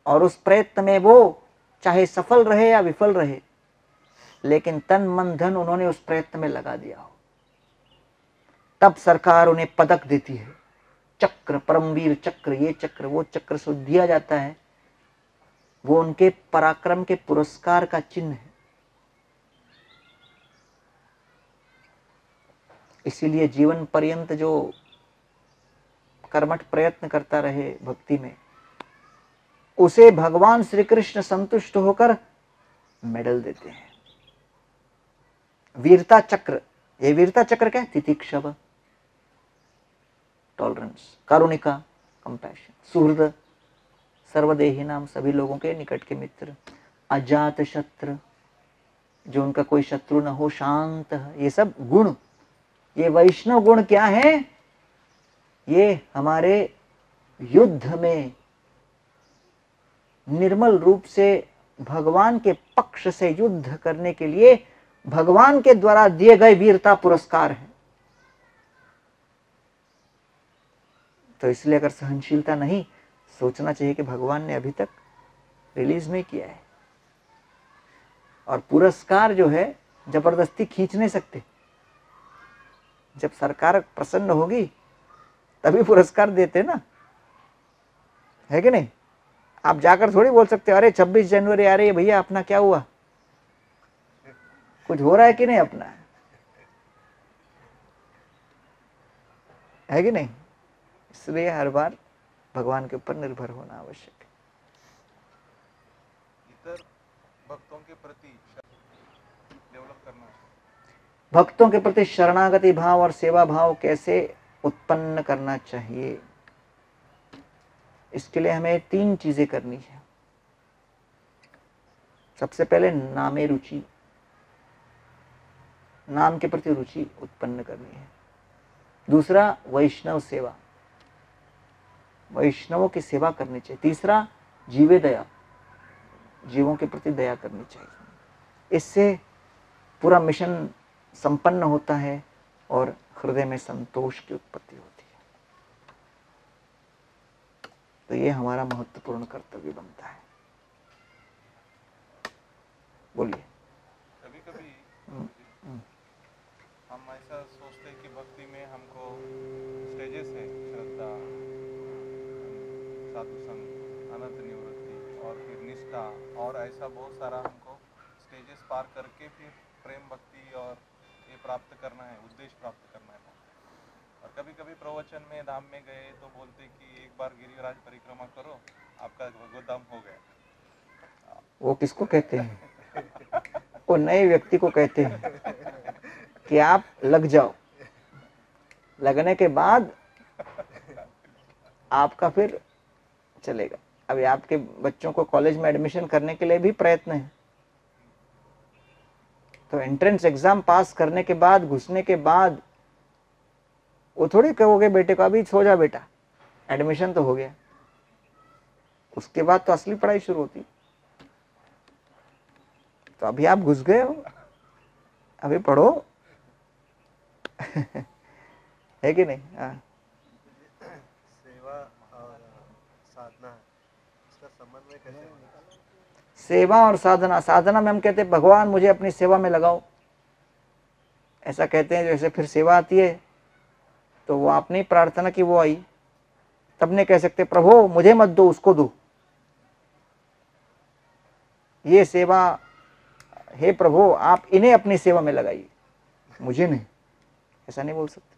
और उस प्रयत्न में वो चाहे सफल रहे या विफल रहे, लेकिन तन मन धन उन्होंने उस प्रयत्न में लगा दिया हो, तब सरकार उन्हें पदक देती है, चक्र, परमवीर चक्र, ये चक्र वो चक्र सो दिया जाता है। वो उनके पराक्रम के पुरस्कार का चिन्ह है। इसीलिए जीवन पर्यंत जो कर्मठ प्रयत्न करता रहे भक्ति में, उसे भगवान श्री कृष्ण संतुष्ट होकर मेडल देते हैं। वीरता चक्र, ये वीरता चक्र क्या है? तितिक्षव, टॉलरेंस, कारुणिका, कंपैशन, सुहृद, सर्वदेही नाम, सभी लोगों के निकट के मित्र, अजात शत्रु, जो उनका कोई शत्रु न हो, शांत, ये सब गुण, ये वैष्णव गुण क्या है? ये हमारे युद्ध में निर्मल रूप से भगवान के पक्ष से युद्ध करने के लिए भगवान के द्वारा दिए गए वीरता पुरस्कार है। तो इसलिए अगर सहनशीलता नहीं, सोचना चाहिए कि भगवान ने अभी तक रिलीज नहीं किया है। और पुरस्कार जो है जबरदस्ती खींच नहीं सकते। जब सरकार प्रसन्न होगी तभी पुरस्कार देते ना, है कि नहीं? आप जाकर थोड़ी बोल सकते अरे 26 जनवरी आ रही है भैया, अपना क्या हुआ, कुछ हो रहा है कि नहीं अपना, है कि नहीं? इसलिए हर बार भगवान के ऊपर निर्भर होना आवश्यक है। इतर भक्तों के प्रति डेवलप करना, भक्तों के प्रति शरणागति भाव और सेवा भाव कैसे उत्पन्न करना चाहिए, इसके लिए हमें 3 चीजें करनी है। सबसे पहले नामे रुचि, नाम के प्रति रुचि उत्पन्न करनी है। दूसरा वैष्णव सेवा, वैष्णवों की सेवा करनी चाहिए। तीसरा जीवे दया, जीवों के प्रति दया करनी चाहिए। इससे पूरा मिशन संपन्न होता है और हृदय में संतोष की उत्पत्ति होती है। तो ये हमारा महत्वपूर्ण कर्तव्य बनता है। बोलिए। कभी कभी हम ऐसा सोचते हैं कि भक्ति में हमको स्टेजेस है, श्रद्धा, साधु संग, अनंत निवृत्ति और फिर निष्ठा, और ऐसा बहुत सारा हमको स्टेजेस पार करके फिर प्रेम भक्ति और ये प्राप्त करना है, उद्देश्य प्राप्त करना है। और कभी कभी प्रवचन में धाम में गए तो बोलते कि एक बार गिरिराज परिक्रमा करो, आपका भगवत धाम हो गया। वो किसको कहते हैं? वो नए व्यक्ति को कहते हैं कि आप लग जाओ, लगने के बाद आपका फिर चलेगा। अभी आपके बच्चों को कॉलेज में एडमिशन करने के लिए भी प्रयत्न है, तो एंट्रेंस एग्जाम पास करने के बाद, घुसने के बाद वो थोड़ी कहोगे बेटे को अभी सो जा बेटा, एडमिशन तो हो गया। उसके बाद तो असली पढ़ाई शुरू होती। तो अभी आप घुस गए हो, अभी पढ़ो। है कि नहीं? हाँ। सेवा और साधना, इसका समन्वय कैसे होगा? सेवा और साधना, साधना में हम कहते हैं भगवान मुझे अपनी सेवा में लगाओ, ऐसा कहते हैं। जैसे फिर सेवा आती है तो वो आपने प्रार्थना की, वो आई, तब नहीं कह सकते प्रभु मुझे मत दो, उसको दो। ये सेवा, हे प्रभु आप इन्हें अपनी सेवा में लगाइए, मुझे नहीं, ऐसा नहीं बोल सकते।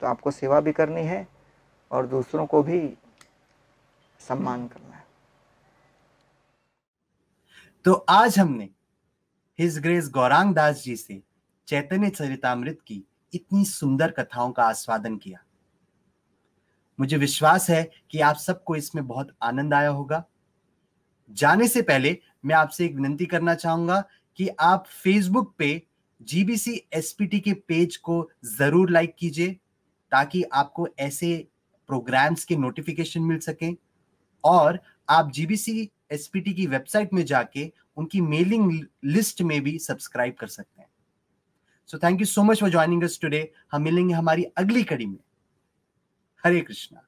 तो आपको सेवा भी करनी है और दूसरों को भी सम्मान करना है। तो आज हमने हिज ग्रेस गौरांग दास जी से चैतन्य चरितामृत की इतनी सुंदर कथाओं का आस्वादन किया। मुझे विश्वास है कि आप सबको इसमें बहुत आनंद आया होगा। जाने से पहले मैं आपसे एक विनती करना चाहूंगा कि आप फेसबुक पे जीबीसी एसपीटी के पेज को जरूर लाइक कीजिए ताकि आपको ऐसे प्रोग्राम्स के नोटिफिकेशन मिल सकें, और आप जीबीसी एसपीटी की वेबसाइट में जाके उनकी मेलिंग लिस्ट में भी सब्सक्राइब कर सकते हैं। So thank you so much for joining us today. हम मिलेंगे हमारी अगली कड़ी में। हरे कृष्णा।